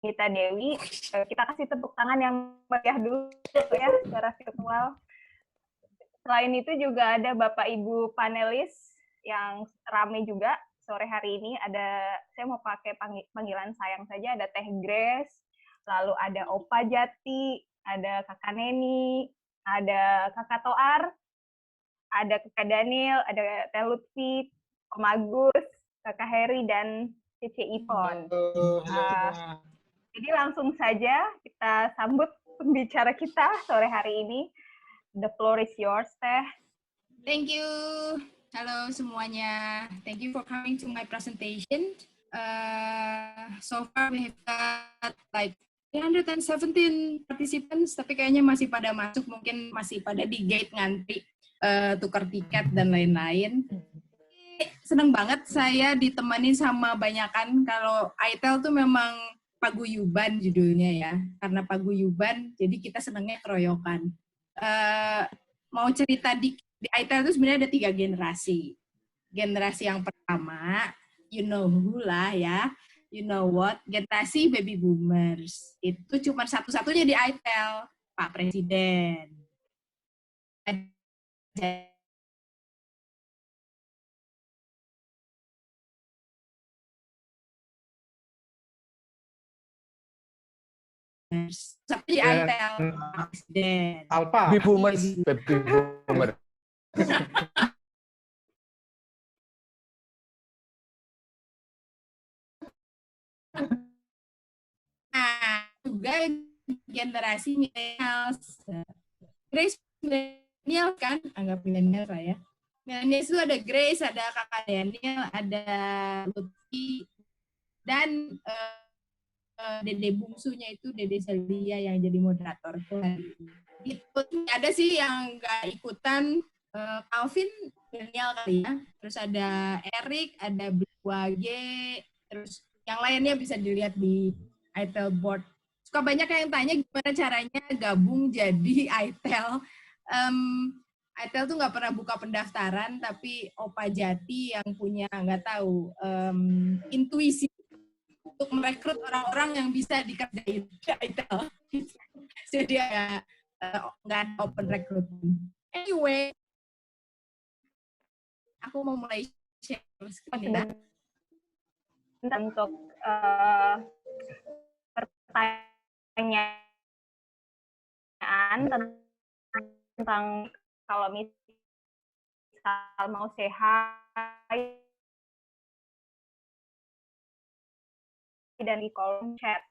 Gita Dewi. Kita kasih tepuk tangan yang meriah dulu ya secara virtual. Selain itu juga ada Bapak Ibu panelis yang rame juga sore hari ini. Saya mau pakai panggilan sayang saja, ada Teh Grace, lalu ada Opa Jati, ada Kakak Neni, ada Kakak Toar, ada Kakak Daniel, ada Teh Lutfi, Om Agus, Kakak Heri, dan Cici Ipon. Jadi langsung saja kita sambut pembicara kita sore hari ini. The floor is yours, Teh. Thank you. Hello semuanya. Thank you for coming to my presentation. So far we have got like 317 participants, tapi kayaknya masih pada masuk, mungkin masih pada di gate ngantri tukar tiket dan lain-lain. Seneng banget saya ditemani sama banyakan. Kalau ITEL tuh memang paguyuban judulnya ya, karena paguyuban jadi kita senengnya keroyokan. Mau cerita di ITEL itu sebenarnya ada 3 generasi. Generasi yang pertama, you know who lah ya, you know what, generasi baby boomers. Itu cuma satu-satunya di ITEL, Pak Presiden. Tapi ITEL Pak Presiden. Alpha, baby boomers, baby boomer. Nah, juga generasi millennials. Grace millennial kan? Anggap millennial saya. Millennials itu ada Grace, ada Kakak Daniel, ada Lutfi, dan Dede bungsunya itu Dede Celia yang jadi moderator. Itu ada sih yang nggak ikutan, Calvin milenial kali ya. Terus ada Eric, ada Wage, terus yang lainnya bisa dilihat di ITEL board. Suka banyak yang tanya gimana caranya gabung jadi ITEL. ITEL tuh nggak pernah buka pendaftaran, tapi Opa Jati yang punya nggak tahu intuisi untuk merekrut orang-orang yang bisa dikerjain di ITEL. Jadi ya nggak ada open recruitment. Anyway, aku mau mulai share screen ya. Untuk pertanyaan tentang kalau misal mau say hi dan di kolom chat.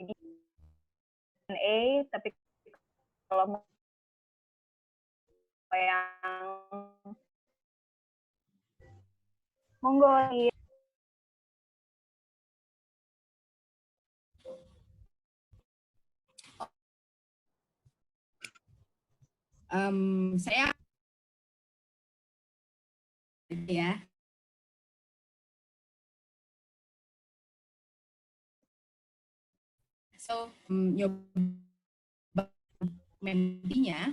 Jadi tapi kalau mau yang monggo. Saya ya. So, nyoba mentinya.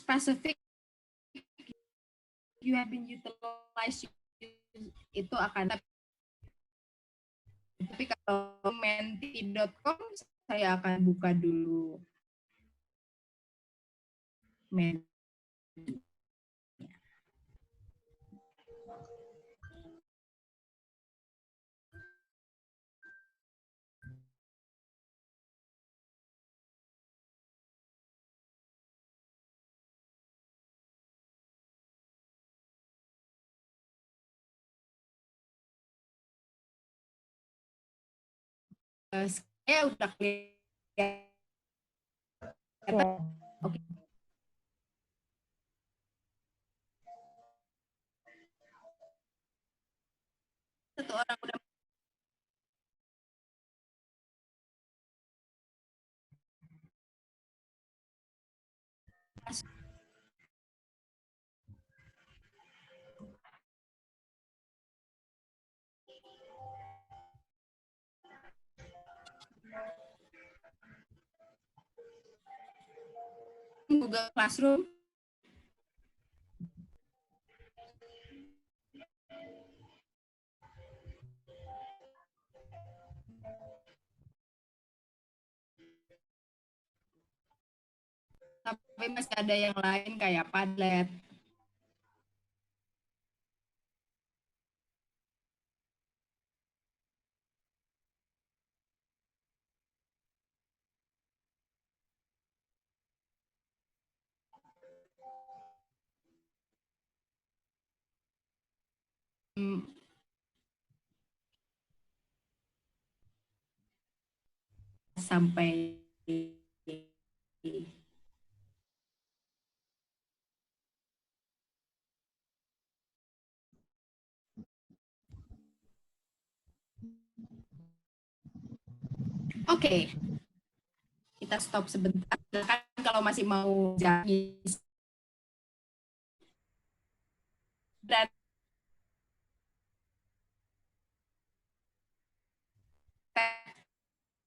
Specific you have been utilized itu akan, tapi kalau menti.com saya akan buka dulu menti. Saya udah kelihatan. Oke. Satu orang udah masuk. Google Classroom. Tapi masih ada yang lain kayak Padlet. Sampai Oke, kita stop sebentar. Silakan kalau masih mau jadi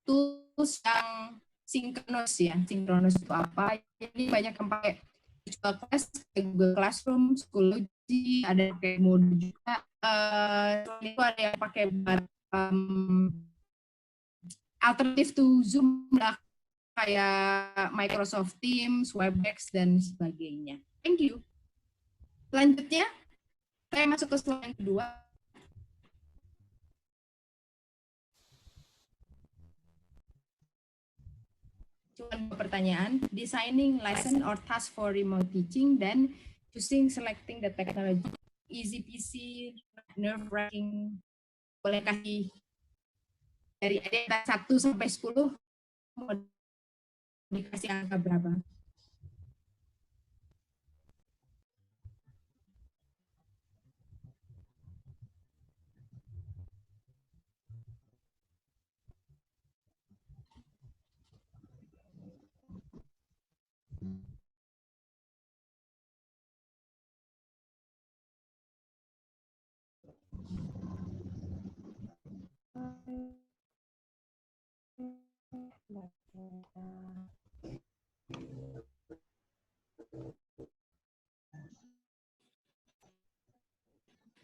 tools yang sinkronus ya. Sinkronus itu apa? Jadi banyak yang pakai virtual class, Google Classroom, Schoology, ada pakai Moodle juga. Itu ada yang pakai alternatif to Zoom lah, kayak Microsoft Teams, Webex, dan sebagainya. Thank you. Selanjutnya, saya masuk ke slide yang kedua. Cuma dua pertanyaan, designing lesson or task for remote teaching, dan choosing selecting the technology. Easy peasy, nerve-wracking, boleh kasih dari ada 1 sampai 10, mau dikasih angka berapa?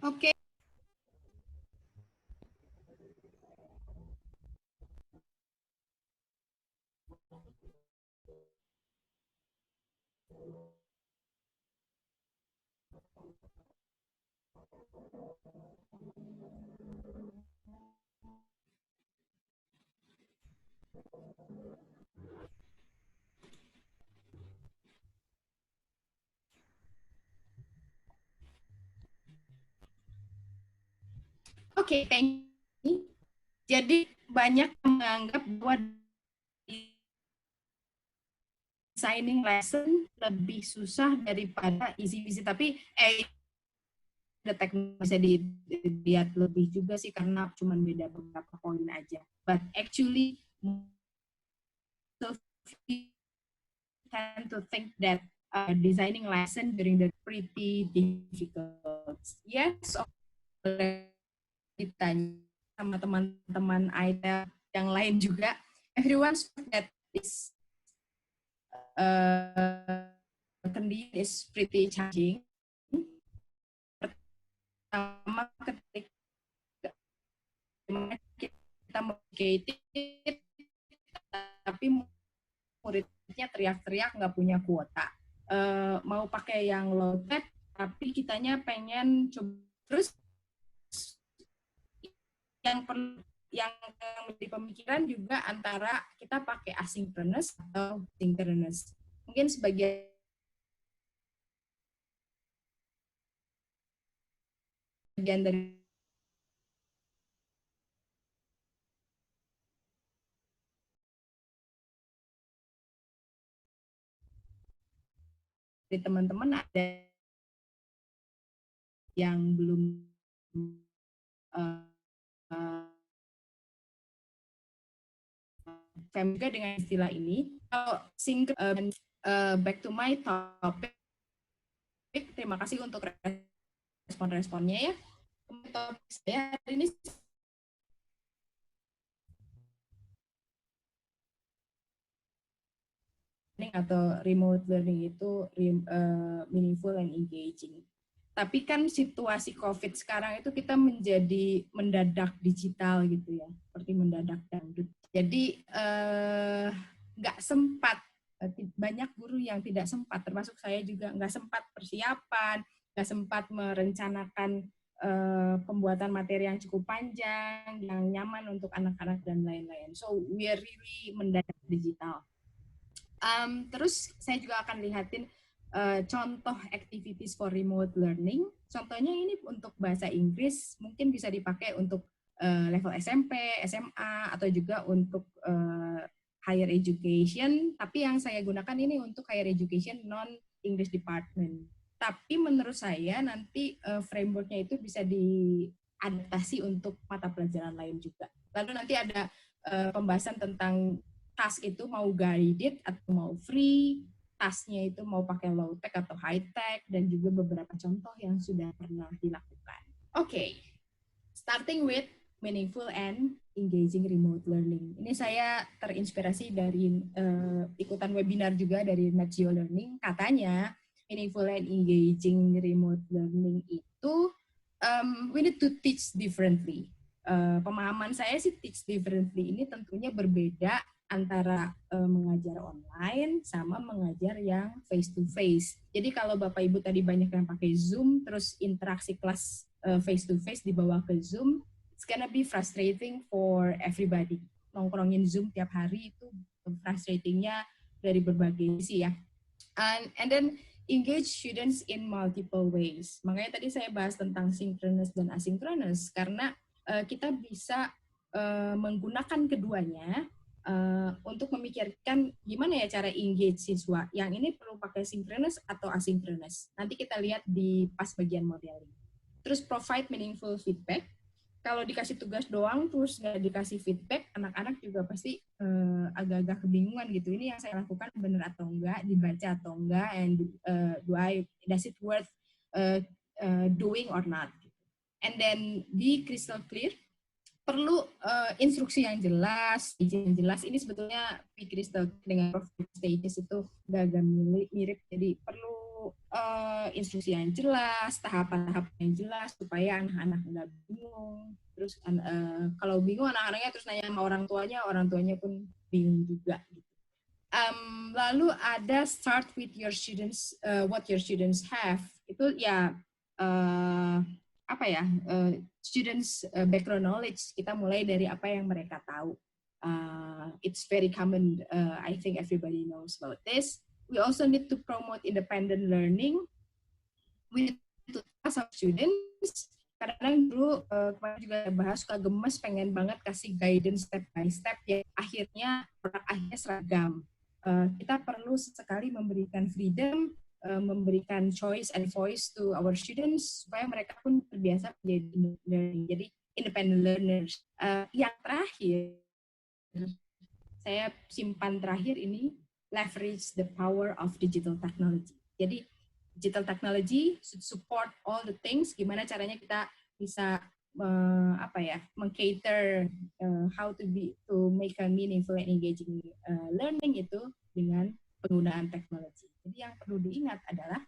Oke. Oke, thank you. Jadi banyak yang menganggap bahwa designing lesson lebih susah daripada easy peasy, tapi ada teknik bisa dilihat lebih juga sih, karena cuma beda beberapa poin aja. But actually, so we tend to think that designing lesson during the pretty difficult. Yes, boleh ditanya sama teman-teman Aida yang lain juga. Everyone that is condition is pretty challenging. Pertama, ketika kita motivated, tapi muridnya teriak-teriak nggak punya kuota. Mau pakai yang low tech, tapi kitanya pengen coba terus. Yang menjadi pemikiran juga antara kita pakai asynchronous atau synchronous. Mungkin sebagian dari teman-teman ada yang belum familiar dengan istilah ini. Kalau back to my topic, terima kasih untuk respon-responnya ya. Topik saya hari ini learning atau remote learning itu meaningful and engaging. Tapi kan situasi COVID sekarang itu kita menjadi mendadak digital gitu ya, seperti mendadak dangdut. Jadi nggak sempat, banyak guru yang tidak sempat, termasuk saya juga nggak sempat persiapan, nggak sempat merencanakan pembuatan materi yang cukup panjang, yang nyaman untuk anak-anak dan lain-lain. So we are really mendadak digital. Terus saya juga akan lihatin contoh activities for remote learning. Contohnya ini untuk bahasa Inggris, mungkin bisa dipakai untuk level SMP, SMA, atau juga untuk higher education. Tapi yang saya gunakan ini untuk higher education non-English department. Tapi menurut saya nanti frameworknya itu bisa diadaptasi untuk mata pelajaran lain juga. Lalu nanti ada pembahasan tentang task itu mau guided atau mau free, tasknya itu mau pakai low tech atau high tech, dan juga beberapa contoh yang sudah pernah dilakukan. Oke, starting with meaningful and engaging remote learning. Ini saya terinspirasi dari ikutan webinar juga dari Nat Geo Learning. Katanya meaningful and engaging remote learning itu we need to teach differently. Pemahaman saya sih teach differently ini tentunya berbeda antara mengajar online sama mengajar yang face to face. Jadi kalau Bapak Ibu tadi banyak yang pakai Zoom, terus interaksi kelas face to face dibawa ke Zoom, it's gonna be frustrating for everybody. Nongkrongin Zoom tiap hari itu frustratingnya dari berbagai sisi ya. And then engage students in multiple ways. Makanya tadi saya bahas tentang synchronous dan asynchronous karena kita bisa menggunakan keduanya untuk memikirkan gimana ya cara engage siswa. Yang ini perlu pakai synchronous atau asynchronous. Nanti kita lihat di pas bagian modeling. Terus provide meaningful feedback. Kalau dikasih tugas doang terus nggak dikasih feedback, anak-anak juga pasti agak-agak kebingungan gitu. Ini yang saya lakukan benar atau enggak, dibaca atau enggak, and does it worth doing or not? And then be crystal clear. Perlu instruksi yang jelas, izin yang jelas. Ini sebetulnya be crystal dengan stages itu agak mirip. Jadi perlu instruksi yang jelas, tahapan-tahapan yang jelas supaya anak-anak nggak bingung. Terus kalau bingung anak-anaknya terus nanya sama orang tuanya pun bingung juga. Lalu ada start with your students, what your students have. Itu ya students background knowledge. Kita mulai dari apa yang mereka tahu. It's very common. I think everybody knows about this. We also need to promote independent learning. We need to ask our students. Kadang dulu kemarin juga bahas suka gemes, pengen banget kasih guidance step by step ya. Akhirnya produk akhirnya seragam. Kita perlu sesekali memberikan freedom, memberikan choice and voice to our students supaya mereka pun terbiasa jadi independent learners. Yang terakhir, saya simpan terakhir ini, leverage the power of digital technology. Jadi digital technology should support all the things. Gimana caranya kita bisa meng-cater how to make a meaningful and engaging learning itu dengan penggunaan teknologi. Jadi yang perlu diingat adalah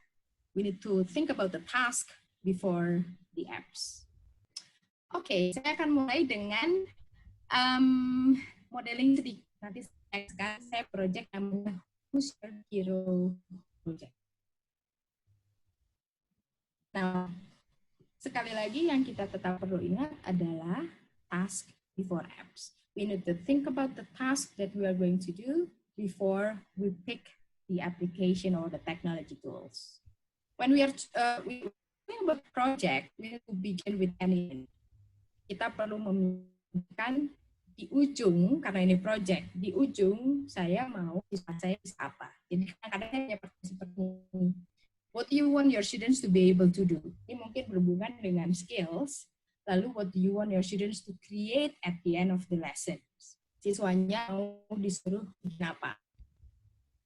we need to think about the task before the apps. Oke, saya akan mulai dengan modeling sedikit. Nanti sekarang saya project namanya Who's Your Hero Project. Nah, sekali lagi yang kita tetap perlu ingat adalah task before apps. We need to think about the task that we are going to do before we pick the application or the technology tools. When we are talking about project, we need to begin with anything. Kita perlu memikirkan di ujung, karena ini project, di ujung saya mau siswa saya bisa apa. Jadi kadang-kadang saya seperti ini. What do you want your students to be able to do? Ini mungkin berhubungan dengan skills. Lalu what do you want your students to create at the end of the lesson? Siswanya mau disuruh bikin apa?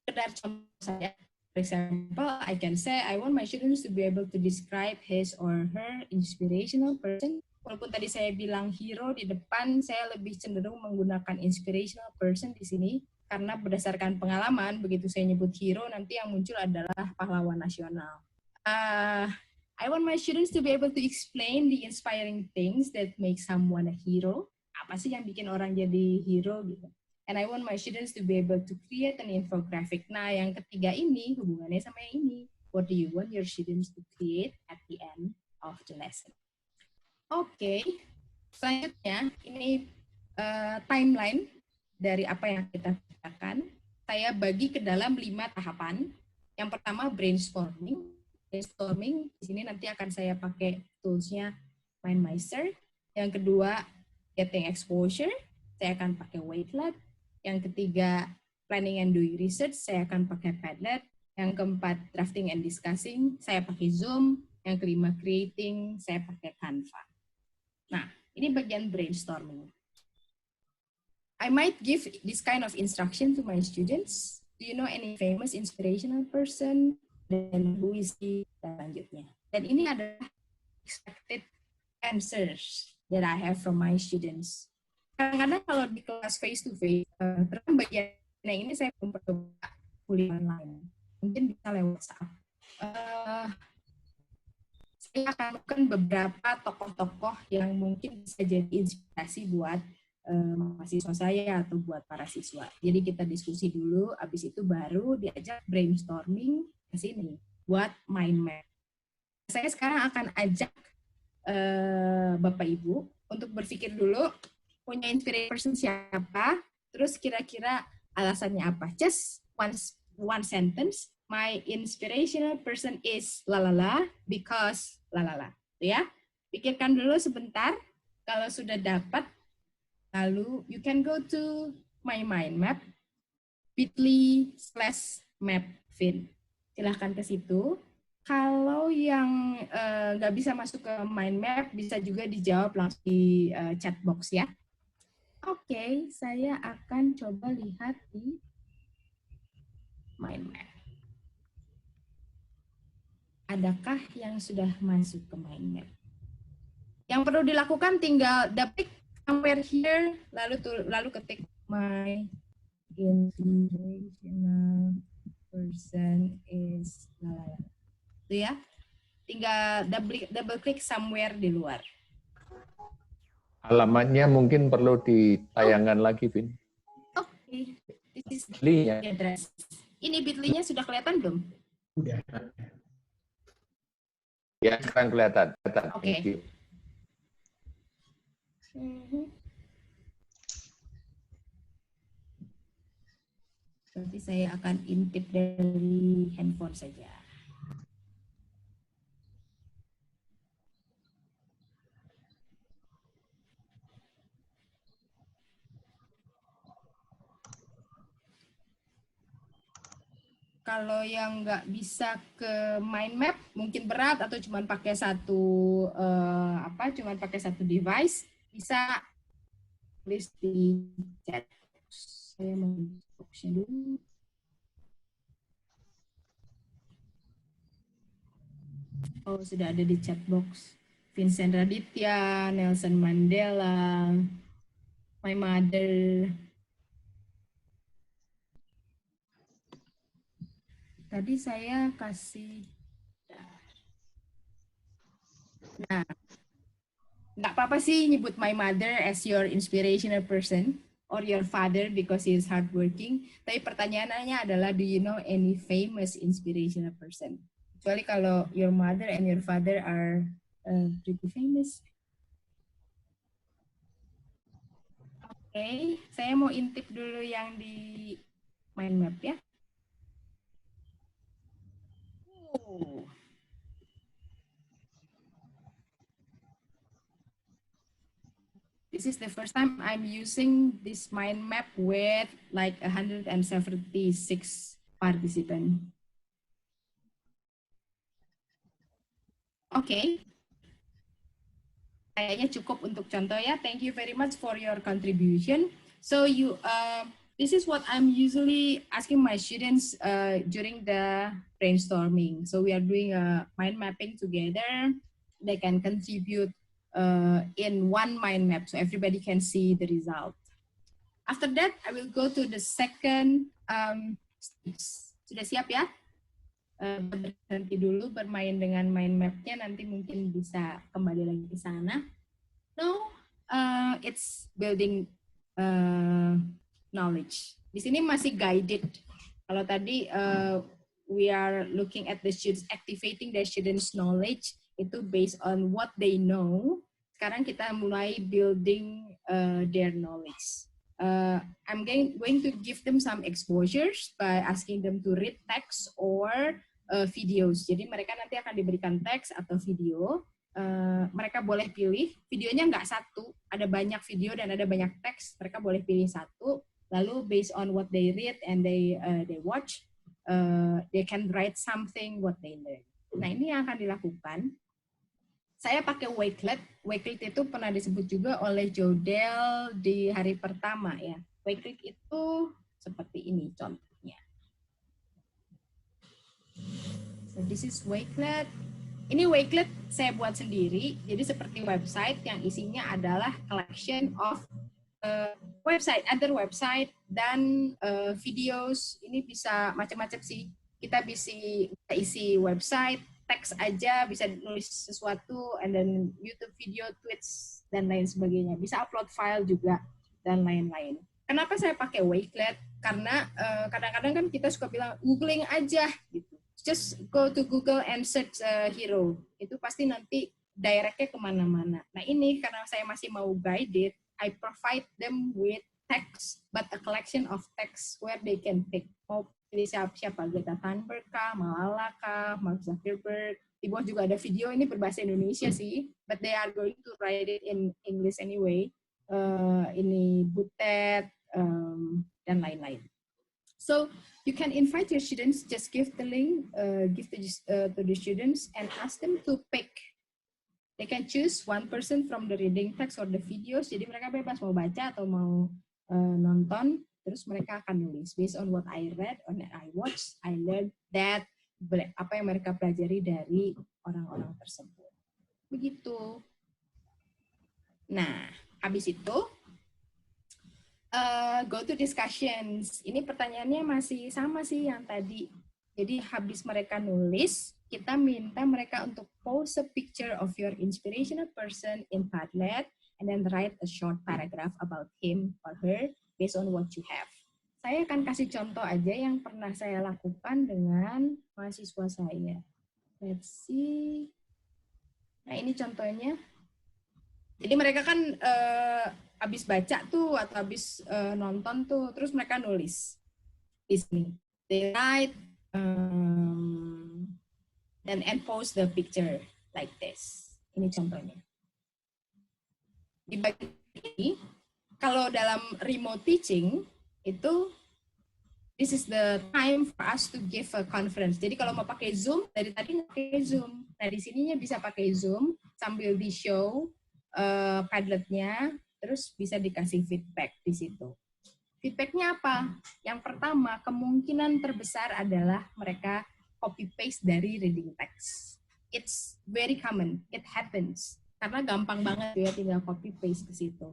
Sekedar contoh saya, for example, I can say I want my students to be able to describe his or her inspirational person. Walaupun tadi saya bilang hero di depan, saya lebih cenderung menggunakan inspirational person di sini karena berdasarkan pengalaman, begitu saya nyebut hero, nanti yang muncul adalah pahlawan nasional. I want my students to be able to explain the inspiring things that make someone a hero. Apa sih yang bikin orang jadi hero gitu. And I want my students to be able to create an infographic. Nah, yang ketiga ini hubungannya sama yang ini. What do you want your students to create at the end of the lesson? Oke, selanjutnya ini timeline dari apa yang kita kerjakan. Saya bagi ke dalam 5 tahapan. Yang pertama brainstorming. Brainstorming di sini nanti akan saya pakai toolsnya MindMeister. Yang kedua getting exposure, saya akan pakai Wakelet. Yang ketiga planning and doing research, saya akan pakai Padlet. Yang keempat drafting and discussing, saya pakai Zoom. Yang kelima creating, saya pakai Canva. Nah, ini bagian brainstorming. I might give this kind of instruction to my students. Do you know any famous inspirational person? Dan who is he? Selanjutnya. Dan ini adalah expected answers that I have from my students. Kadang-kadang kalau di kelas face to face, terus bagian yang ini saya belum percoba kuliah online. Mungkin bisa lewat WhatsApp. Saya akan melakukan beberapa tokoh-tokoh yang mungkin bisa jadi inspirasi buat mahasiswa saya atau buat para siswa. Jadi kita diskusi dulu, habis itu baru diajak brainstorming ke sini buat mind map. Saya sekarang akan ajak Bapak Ibu untuk berpikir dulu punya inspiration person siapa, terus kira-kira alasannya apa. Just one sentence. My inspirational person is lalala because lalala. Ya, pikirkan dulu sebentar. Kalau sudah dapat, lalu you can go to my mind map bit.ly/mapfin. Silahkan ke situ. Kalau yang nggak bisa masuk ke mind map, bisa juga dijawab langsung di chat box ya. Oke, saya akan coba lihat di mind map. Adakah yang sudah masuk ke mind map? Yang perlu dilakukan tinggal dapik somewhere here, lalu ketik my inspirational person is lalala. Itu ya. Tinggal double klik somewhere di luar. Alamatnya mungkin perlu ditayangkan lagi, Vin. Oke. This is Bit.ly-nya. the address. Ini bit.ly-nya sudah kelihatan belum? Udah. Ya, sekarang kelihatan. Oke. Thank you. Berarti saya akan intip dari handphone saja. Kalau yang nggak bisa ke mind map, mungkin berat atau cuma pakai satu device, bisa tulis di chat. Saya mau boxnya dulu. Oh, sudah ada di chat box. Vincent Raditya, Nelson Mandela, my mother. Tadi saya kasih. Nah, nggak apa-apa sih nyebut my mother as your inspirational person or your father because he is hardworking. Tapi pertanyaannya adalah, do you know any famous inspirational person? Kecuali kalau your mother and your father are pretty famous. Oke, saya mau intip dulu yang di mind map ya. This is the first time I'm using this mind map with like 176 participants. Oke. Kayaknya cukup untuk contoh ya. Thank you very much for your contribution. So this is what I'm usually asking my students during the brainstorming. So we are doing a mind mapping together. They can contribute in one mind map so everybody can see the result. After that, I will go to the second stage. Sudah siap ya? Berhenti dulu bermain dengan mind map-nya, nanti mungkin bisa kembali lagi ke sana. No, it's building knowledge. Di sini masih guided. Kalau tadi we are looking at the students, activating the students' knowledge, itu based on what they know. Sekarang kita mulai building their knowledge. I'm going to give them some exposures by asking them to read text or videos. Jadi mereka nanti akan diberikan teks atau video. Mereka boleh pilih, videonya nggak satu, ada banyak video dan ada banyak teks, mereka boleh pilih satu, lalu based on what they read and they watch, they can write something what they learn. Nah ini yang akan dilakukan. Saya pakai Wakelet. Wakelet itu pernah disebut juga oleh Jodel di hari pertama ya. Wakelet itu seperti ini contohnya. So this is Wakelet. Ini Wakelet saya buat sendiri, jadi seperti website yang isinya adalah collection of other website dan videos. Ini bisa macam-macam sih. Kita bisa isi website, teks aja, bisa nulis sesuatu, and then YouTube video, tweets, dan lain sebagainya. Bisa upload file juga, dan lain-lain. Kenapa saya pakai Wakelet? Karena kadang-kadang kan kita suka bilang, googling aja, gitu. Just go to Google and search hero. Itu pasti nanti directnya kemana-mana. Nah ini karena saya masih mau guided, I provide them with text, but a collection of text where they can pick. Mau pilih siapa? Greta Thunberg kah? Malala kah? Mark Zuckerberg. Di bawah juga ada video, ini berbahasa Indonesia sih, but they are going to write it in English anyway. Ini Butet, dan lain-lain. So you can invite your students, just give the link, give to the students and ask them to pick. They can choose one person from the reading text or the videos. Jadi mereka bebas mau baca atau mau nonton, terus mereka akan nulis. Based on what I read, on what I watched, I learned that, apa yang mereka pelajari dari orang-orang tersebut. Begitu. Nah, habis itu, go to discussions. Ini pertanyaannya masih sama sih yang tadi. Jadi habis mereka nulis, kita minta mereka untuk post a picture of your inspirational person in Padlet and then write a short paragraph about him or her based on what you have. Saya akan kasih contoh aja yang pernah saya lakukan dengan mahasiswa saya. Let's see. Nah ini contohnya. Jadi mereka kan habis baca tuh atau habis nonton tuh, terus mereka nulis di sini. They write and post the picture like this. Ini contohnya. Di bagian ini, kalau dalam remote teaching itu this is the time for us to give a conference. Jadi kalau mau pakai Zoom, dari tadi nggak pakai Zoom. Nah di sininya bisa pakai Zoom sambil di show Padletnya, terus bisa dikasih feedback di situ. Feedbacknya apa? Yang pertama, kemungkinan terbesar adalah mereka copy-paste dari reading text. It's very common, it happens. Karena gampang banget ya tinggal copy-paste ke situ.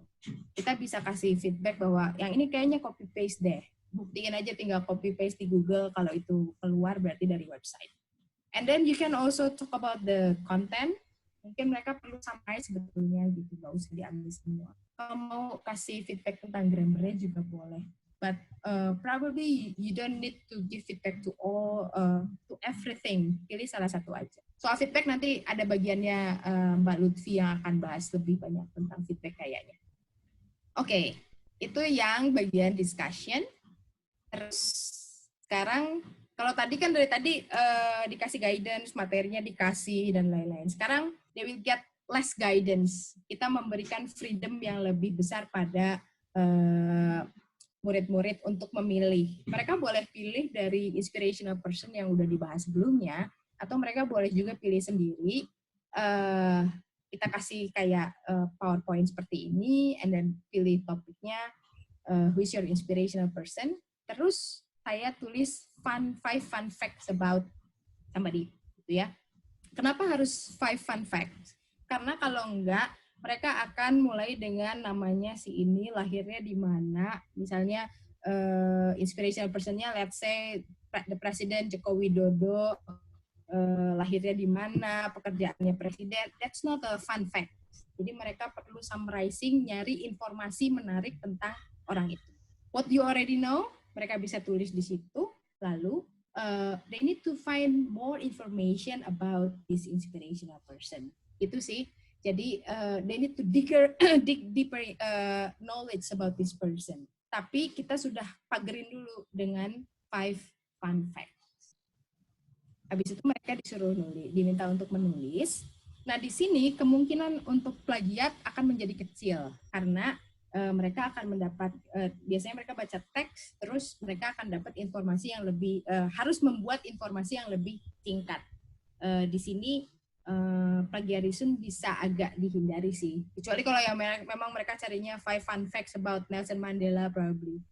Kita bisa kasih feedback bahwa yang ini kayaknya copy-paste deh. Buktiin aja tinggal copy-paste di Google, kalau itu keluar berarti dari website. And then you can also talk about the content. Mungkin mereka perlu summarize sebetulnya gitu, nggak usah diambil semua. Kalau mau kasih feedback tentang grammarnya juga boleh. But probably you don't need to give feedback to all, to everything. Pilih salah satu aja. Soal feedback nanti ada bagiannya Mbak Lutfi yang akan bahas lebih banyak tentang feedback kayaknya. Oke, itu yang bagian discussion. Terus sekarang, kalau tadi kan dari tadi dikasih guidance, materinya dikasih, dan lain-lain. Sekarang, they will get less guidance. Kita memberikan freedom yang lebih besar pada murid-murid untuk memilih. Mereka boleh pilih dari inspirational person yang udah dibahas sebelumnya, atau mereka boleh juga pilih sendiri. Kita kasih kayak PowerPoint seperti ini, and then pilih topiknya, who is your inspirational person. Terus saya tulis 5 fun facts about somebody, gitu ya. Kenapa harus 5 fun facts? Karena kalau enggak, mereka akan mulai dengan namanya si ini, lahirnya di mana, misalnya inspirational personnya, let's say the President Joko Widodo, lahirnya di mana, pekerjaannya presiden. That's not a fun fact. Jadi mereka perlu summarizing, nyari informasi menarik tentang orang itu. What you already know, mereka bisa tulis di situ. Lalu they need to find more information about this inspirational person. Itu sih. Jadi they need to dig deeper knowledge about this person. Tapi kita sudah pagerin dulu dengan 5 fun facts. Habis itu mereka disuruh nulis, diminta untuk menulis. Nah di sini kemungkinan untuk plagiat akan menjadi kecil karena mereka akan mendapat, biasanya mereka baca teks, terus mereka akan dapat informasi yang lebih, harus membuat informasi yang lebih singkat. Di sini plagiarism bisa agak dihindari sih, kecuali kalau yang memang mereka carinya 5 fun facts about Nelson Mandela probably.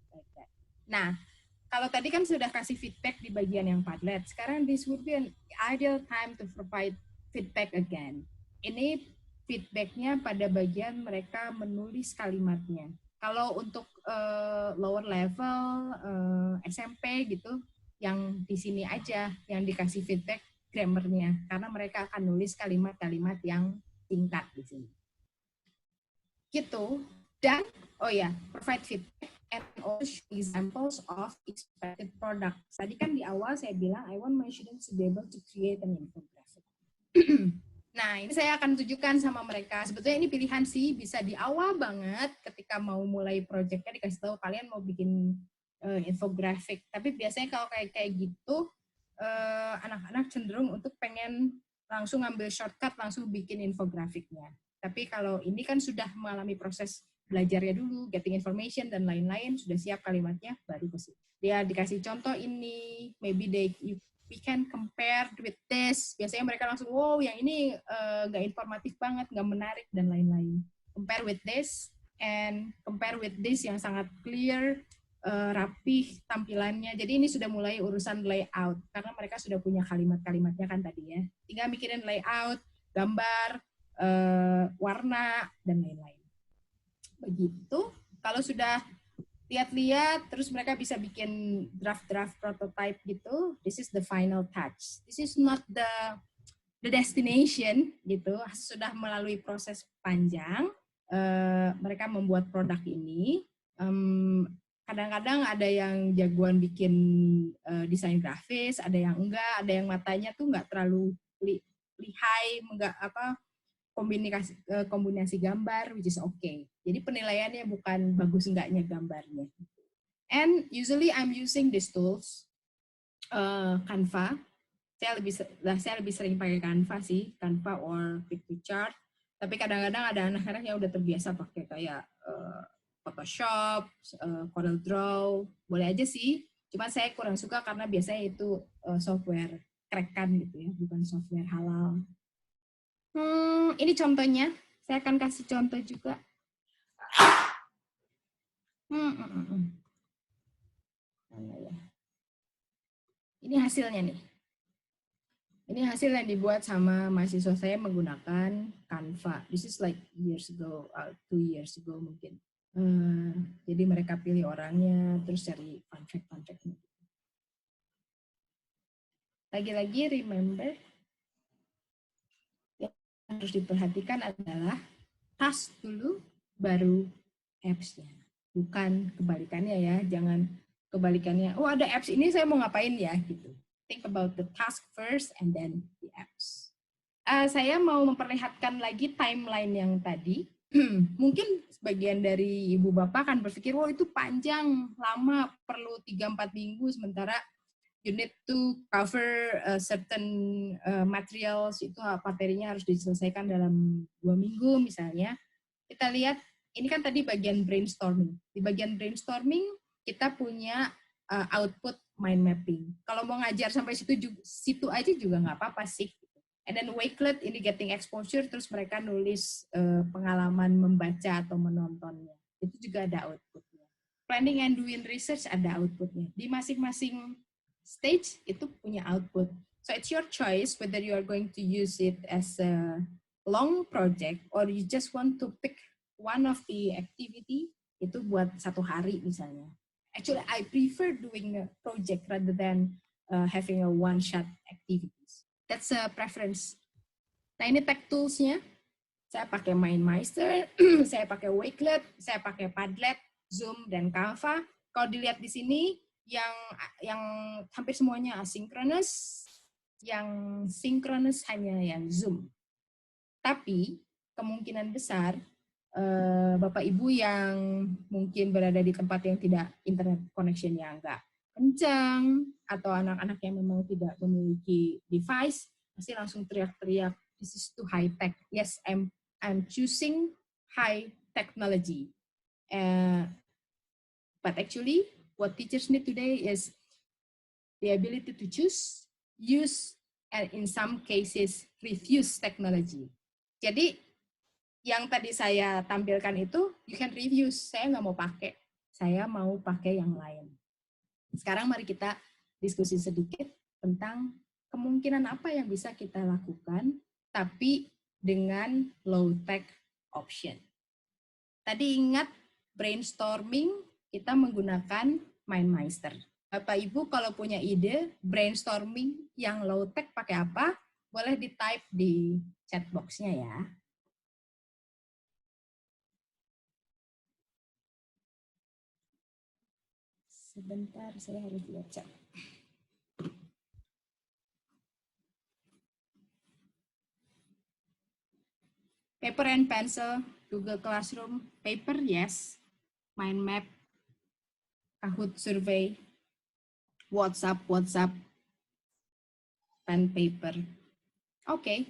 Nah, kalau tadi kan sudah kasih feedback di bagian yang Padlet, sekarang this would be an ideal time to provide feedback again. Ini feedbacknya pada bagian mereka menulis kalimatnya. Kalau untuk lower level SMP gitu, yang di sini aja yang dikasih feedback grammarnya, karena mereka akan nulis kalimat-kalimat yang singkat di sini. Gitu. Dan provide feedback and also examples of expected products. Tadi kan di awal saya bilang I want my students to be able to create an infographic. Nah, ini saya akan tunjukkan sama mereka. Sebetulnya ini pilihan sih, bisa di awal banget ketika mau mulai proyeknya dikasih tahu kalian mau bikin infographic. Tapi biasanya kalau kayak gitu, anak-anak cenderung untuk pengen langsung ambil shortcut, langsung bikin infografiknya. Tapi kalau ini kan sudah mengalami proses belajarnya dulu, getting information dan lain-lain, sudah siap kalimatnya, baru ke situ. Dia dikasih contoh ini, maybe we can compare with this. Biasanya mereka langsung, wow, yang ini nggak informatif banget, nggak menarik, dan lain-lain. Compare with this, and compare with this yang sangat clear, rapih tampilannya. Jadi ini sudah mulai urusan layout, karena mereka sudah punya kalimat-kalimatnya kan tadi ya. Tinggal mikirin layout, gambar, warna, dan lain-lain. Begitu. Kalau sudah lihat-lihat, terus mereka bisa bikin draft-draft prototype gitu. This is the final touch. This is not the destination gitu. Sudah melalui proses panjang, mereka membuat produk ini. Kadang-kadang ada yang jagoan bikin desain grafis, ada yang enggak, ada yang matanya tuh enggak terlalu lihai, enggak kombinasi gambar, which is okay. Jadi penilaiannya bukan bagus enggaknya gambarnya. And usually I'm using these tools, Canva. Saya lebih sering pakai Canva sih, Canva or Pictochart. Tapi kadang-kadang ada anak-anak yang udah terbiasa pakai kayak Photoshop, Corel Draw, boleh aja sih. Cuma saya kurang suka karena biasanya itu software crack-an gitu ya, bukan software halal. Ini contohnya, saya akan kasih contoh juga. Ini hasilnya nih. Ini hasil yang dibuat sama mahasiswa saya menggunakan Canva. This is like years ago, 2 years ago mungkin. Jadi mereka pilih orangnya, terus cari fun fact-nya. Lagi-lagi remember, yang harus diperhatikan adalah task dulu, baru apps-nya. Bukan kebalikannya ya, jangan kebalikannya, oh ada apps ini saya mau ngapain ya, gitu. Think about the task first and then the apps. Saya mau memperlihatkan lagi timeline yang tadi. Mungkin sebagian dari ibu bapak akan berpikir, wah itu panjang, lama, perlu 3-4 minggu, sementara you need to cover certain materials, itu materinya harus diselesaikan dalam 2 minggu misalnya. Kita lihat, ini kan tadi bagian brainstorming. Di bagian brainstorming, kita punya output mind mapping. Kalau mau ngajar sampai situ aja juga nggak apa-apa sih. And then Wakelet ini getting exposure, terus mereka nulis pengalaman membaca atau menontonnya. Itu juga ada outputnya. Planning and doing research ada outputnya. Di masing-masing stage itu punya output. So it's your choice whether you are going to use it as a long project or you just want to pick one of the activity, itu buat 1 hari misalnya. Actually, I prefer doing a project rather than having a one-shot activities. That's a preference. Nah, ini tech tools-nya. Saya pakai MindMeister, saya pakai Wakelet, saya pakai Padlet, Zoom, dan Canva. Kalau dilihat di sini, yang hampir semuanya asynchronous, yang synchronous hanya yang Zoom. Tapi kemungkinan besar Bapak Ibu yang mungkin berada di tempat yang tidak internet connection yang enggak kencang, atau anak-anak yang memang tidak memiliki device, pasti langsung teriak-teriak, this is too high tech. Yes, I'm choosing high technology. But actually, what teachers need today is the ability to choose, use, and in some cases, refuse technology. Jadi, yang tadi saya tampilkan itu, you can refuse. Saya nggak mau pakai, saya mau pakai yang lain. Sekarang mari kita diskusi sedikit tentang kemungkinan apa yang bisa kita lakukan, tapi dengan low-tech option. Tadi ingat brainstorming, kita menggunakan MindMeister. Bapak Ibu kalau punya ide brainstorming yang low-tech pakai apa, boleh di-type di chat box-nya ya. Sebentar, saya harus lihat chat. Paper and pencil, Google Classroom, paper, yes. Mind map, Kahoot survey, WhatsApp, pen paper. Oke.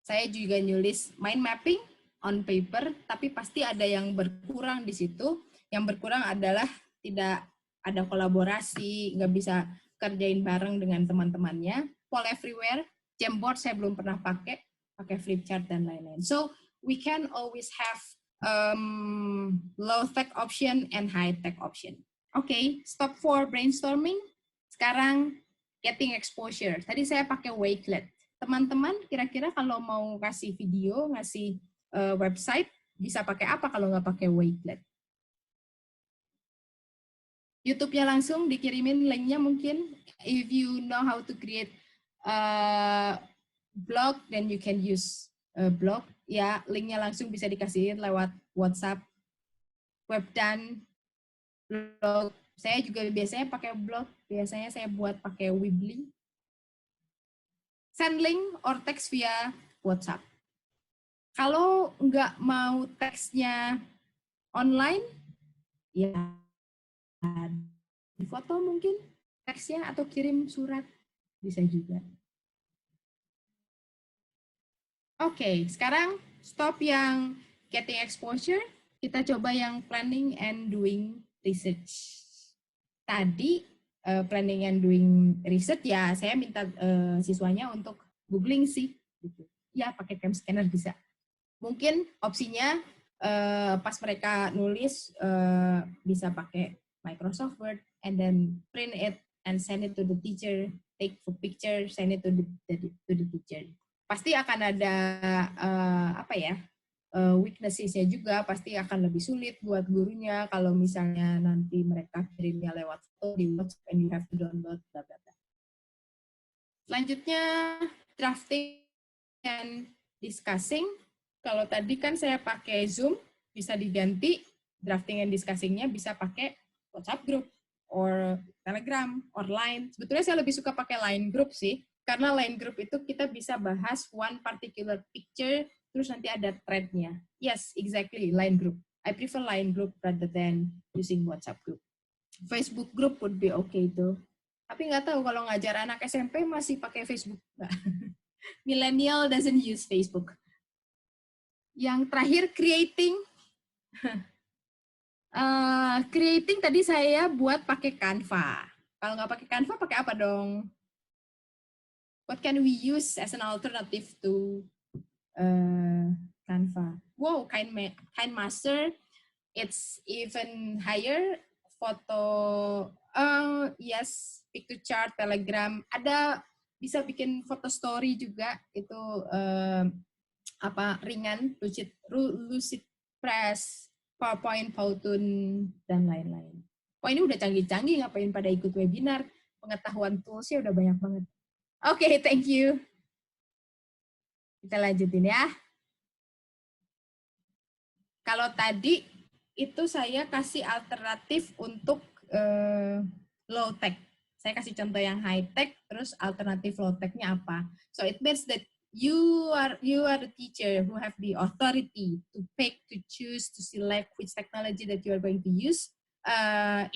Saya juga nulis mind mapping on paper, tapi pasti ada yang berkurang di situ. Yang berkurang adalah tidak ada kolaborasi, nggak bisa kerjain bareng dengan teman-temannya. Poll everywhere, Jamboard saya belum pernah pakai Flipchart dan lain-lain. So we can always have low-tech option and high-tech option. Oke, stop for brainstorming. Sekarang getting exposure. Tadi saya pakai Wakelet. Teman-teman kira-kira kalau mau ngasih video, ngasih website, bisa pakai apa kalau nggak pakai Wakelet? YouTube-nya langsung dikirimin link-nya mungkin. If you know how to create blog, then you can use blog. Ya, link-nya langsung bisa dikasihin lewat WhatsApp. Webdan, blog. Saya juga biasanya pakai blog. Biasanya saya buat pakai Weebly. Send link or text via WhatsApp. Kalau nggak mau teksnya online, ya di foto mungkin teksnya atau kirim surat bisa juga. Oke, sekarang stop yang getting exposure, kita coba yang planning and doing research. Tadi planning and doing research ya saya minta siswanya untuk googling sih. Gitu. Ya pakai cam scanner bisa. Mungkin opsinya pas mereka nulis bisa pakai Microsoft Word and then print it and send it to the teacher, take a picture, send it to the teacher. Pasti akan ada weakness-nya juga, pasti akan lebih sulit buat gurunya kalau misalnya nanti mereka kirimnya lewat foto di WhatsApp and you have to download bla bla bla. Selanjutnya drafting and discussing. Kalau tadi kan saya pakai Zoom, bisa diganti drafting and discussing-nya bisa pakai WhatsApp group or Telegram or Line. Sebetulnya saya lebih suka pakai Line group sih. Karena Line group itu kita bisa bahas one particular picture, terus nanti ada thread-nya. Yes, exactly, Line group. I prefer Line group rather than using WhatsApp group. Facebook group would be okay tuh. Tapi nggak tahu kalau ngajar anak SMP masih pakai Facebook. Millennial doesn't use Facebook. Yang terakhir, creating. Creating tadi saya buat pakai Canva. Kalau nggak pakai Canva, pakai apa dong? What can we use as an alternative to Canva? Wow, KineMaster, it's even higher. Foto, yes, Pictochart, Telegram. Ada bisa bikin foto story juga, itu ringan, Lucid Press, PowerPoint, Powtoon, dan lain-lain. Wah, ini udah canggih-canggih, ngapain pada ikut webinar, pengetahuan toolsnya udah banyak banget. Oke, thank you. Kita lanjutin ya. Kalau tadi itu saya kasih alternatif untuk low tech. Saya kasih contoh yang high tech, terus alternatif low technya apa. So it means that you are the teacher who have the authority to pick, to choose, to select which technology that you are going to use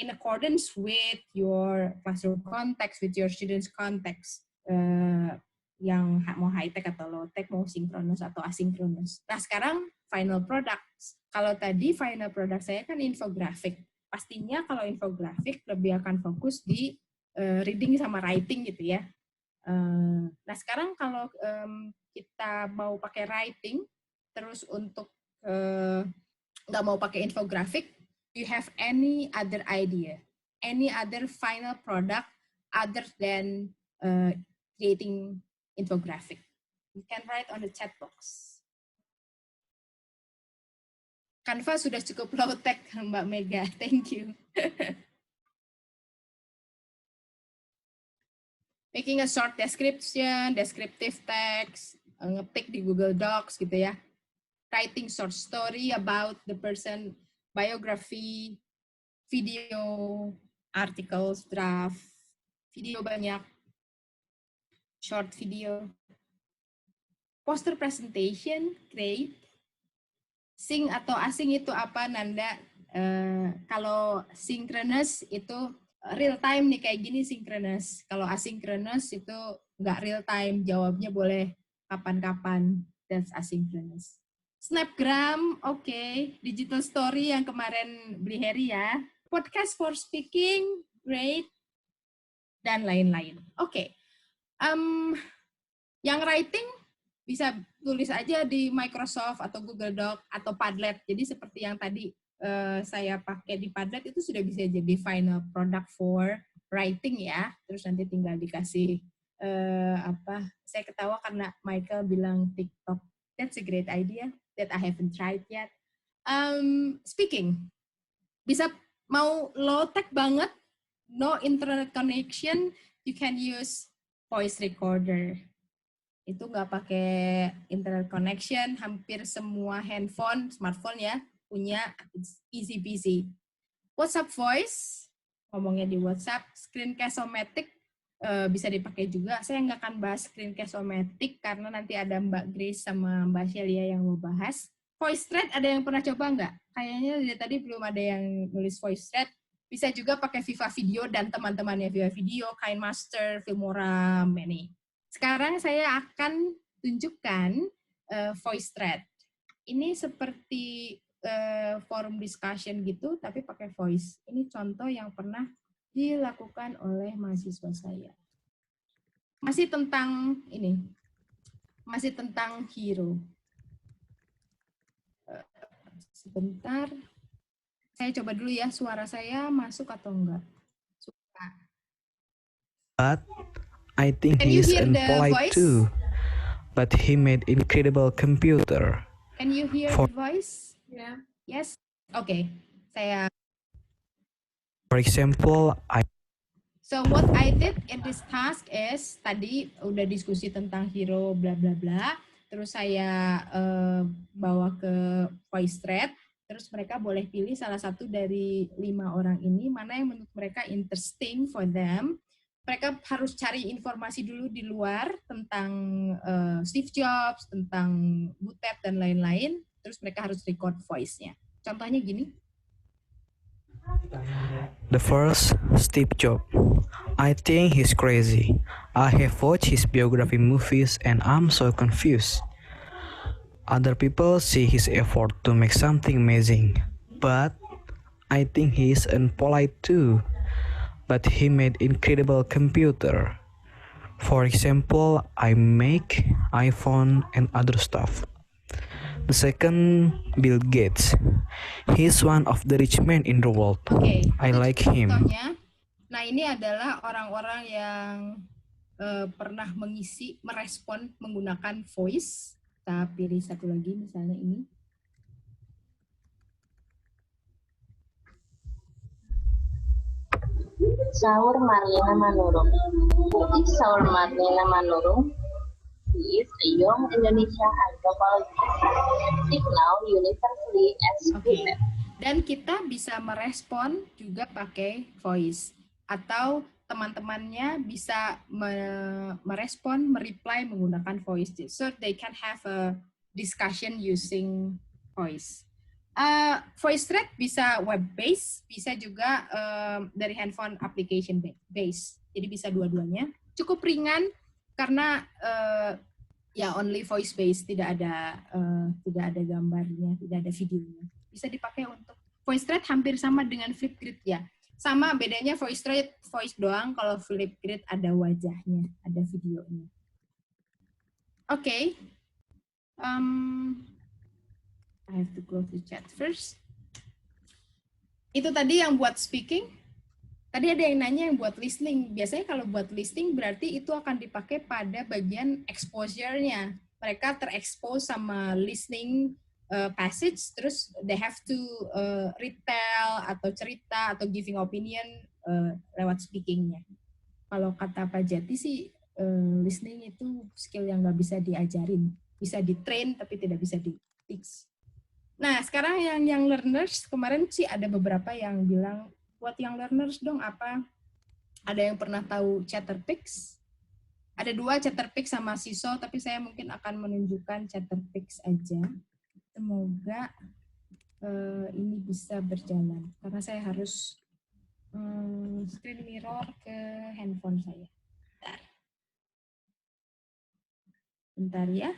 in accordance with your classroom context, with your students' context. Yang mau high tech atau low tech, mau sinkronus atau asinkronus. Nah sekarang final product. Kalau tadi final product saya kan infografik. Pastinya kalau infografik lebih akan fokus di reading sama writing gitu ya. Nah sekarang kalau kita mau pakai writing, terus untuk nggak mau pakai infografik, you have any other idea, any other final product other than creating infographic? You can write on the chat box. Canva sudah cukup low tech, Mbak Mega. Thank you. Making a short description, descriptive text, ngetik di Google Docs gitu ya. Writing short story about the person, biography, video, articles, draft, video banyak, short video, poster presentation, great. Sync atau async itu apa, Nanda? Kalau synchronous itu real time nih, kayak gini synchronous. Kalau asynchronous itu nggak real time, jawabnya boleh kapan-kapan, that's asynchronous. Snapgram, oke. Digital story yang kemarin beli Harry ya. Podcast for speaking, great. Dan lain-lain. Oke. Yang writing bisa tulis aja di Microsoft atau Google Doc atau Padlet. Jadi seperti yang tadi saya pakai di Padlet itu sudah bisa jadi final product for writing ya. Terus nanti tinggal dikasih saya ketawa karena Michael bilang TikTok. That's a great idea that I haven't tried yet. Speaking, bisa mau low tech banget, no internet connection, you can use voice recorder. Itu nggak pakai internet connection, hampir semua handphone, smartphone ya, punya, it's easy peasy. WhatsApp voice, ngomongnya di WhatsApp, Screencast-O-Matic bisa dipakai juga. Saya nggak akan bahas Screencast-O-Matic karena nanti ada Mbak Grace sama Mbak Shelia yang mau bahas. VoiceThread ada yang pernah coba nggak? Kayaknya dari tadi belum ada yang nulis VoiceThread. Bisa juga pakai Viva Video dan teman-temannya Viva Video, KineMaster, Filmora, Many. Sekarang saya akan tunjukkan VoiceThread. Ini seperti forum discussion gitu, tapi pakai voice. Ini contoh yang pernah dilakukan oleh mahasiswa saya. Masih tentang ini, masih tentang hero. Sebentar, saya coba dulu ya, suara saya masuk atau enggak. Suka. But I think he is impolite too. But he made incredible computer. Can you hear the voice? Yeah. Yes. Okay. For example, So what I did in this task is tadi udah diskusi tentang hero bla bla bla. Terus saya bawa ke VoiceThread. Terus mereka boleh pilih salah satu dari 5 orang ini mana yang menurut mereka interesting for them. Mereka harus cari informasi dulu di luar tentang Steve Jobs, tentang Butet, dan lain-lain. Terus mereka harus record voice-nya. Contohnya gini. The first, Steve Jobs. I think he's crazy. I have watched his biography movies and I'm so confused. Other people see his effort to make something amazing. But I think he is impolite too. But he made incredible computer. For example, I make iPhone and other stuff. The second, Bill Gates. He's one of the rich men in the world. Okay, I like him. Contohnya. Nah ini adalah orang-orang yang pernah merespon menggunakan voice. Kita pilih satu lagi, misalnya ini. Saur Marlina Manurung. Who is Saur Marlina Manurung? He is a young Indonesian anthropologist, now universally educated. Dan kita bisa merespon juga pakai voice. Atau teman-temannya bisa merespon, mereply menggunakan voice. So they can have a discussion using voice. Voice thread bisa web-based, bisa juga dari handphone application based. Jadi bisa dua-duanya. Cukup ringan karena ya only voice based, tidak ada gambarnya, tidak ada videonya. Bisa dipakai untuk voice thread hampir sama dengan Flipgrid ya. Sama bedanya voice thread voice doang, kalau Flipgrid ada wajahnya, ada videonya. Oke. I have to close the chat first. Itu tadi yang buat speaking. Tadi ada yang nanya yang buat listening. Biasanya kalau buat listening berarti itu akan dipakai pada bagian exposure-nya. Mereka terekspos sama listening passage, terus they have to retell atau cerita atau giving opinion lewat speaking-nya. Kalau kata Pak Jati sih listening itu skill yang nggak bisa diajarin. Bisa di-train tapi tidak bisa di-teach. Nah, sekarang yang learners, kemarin sih ada beberapa yang bilang, buat yang learners dong apa? Ada yang pernah tahu Chatterpix? Ada 2, Chatterpix sama Seesaw, tapi saya mungkin akan menunjukkan Chatterpix aja. Semoga ini bisa berjalan, karena saya harus screen mirror ke handphone saya. Bentar ya.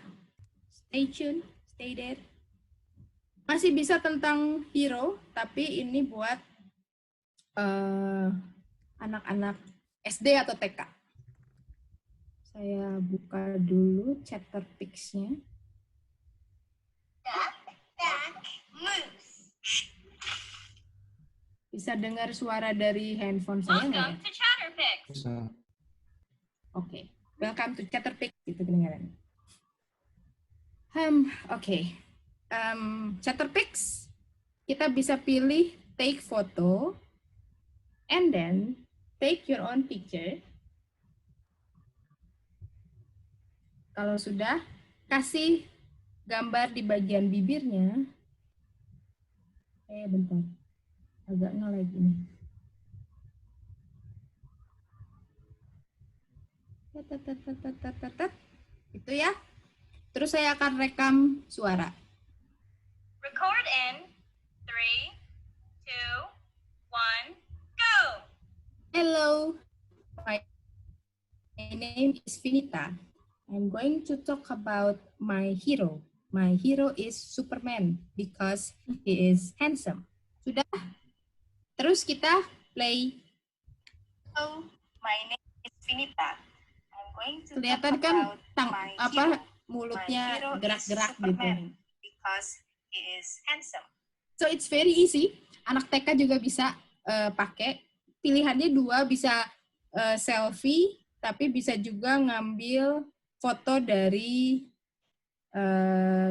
Stay tune, stay there. Masih bisa tentang hero, tapi ini buat anak-anak SD atau TK. Saya buka dulu Chatterpix-nya. Bisa dengar suara dari handphone saya nggak? Welcome to Chatterpix. Oke, welcome to Chatterpix. Itu kedengaran. Oke. Chatterpix, kita bisa pilih take photo, and then take your own picture. Kalau sudah, kasih gambar di bagian bibirnya. Bentar. Agak nge-lag ini. Itu ya. Terus saya akan rekam suara. Record in 3, 2, 1, go! Hello, my name is Vinita. I'm going to talk about my hero. My hero is Superman because he is handsome. Sudah? Terus kita play. Hello, my name is Vinita. I'm going to kelihatan talk kan about mulutnya gerak-gerak gitu. Because he is handsome. So it's very easy. Anak TK juga bisa pakai. Pilihannya 2, bisa selfie, tapi bisa juga ngambil foto dari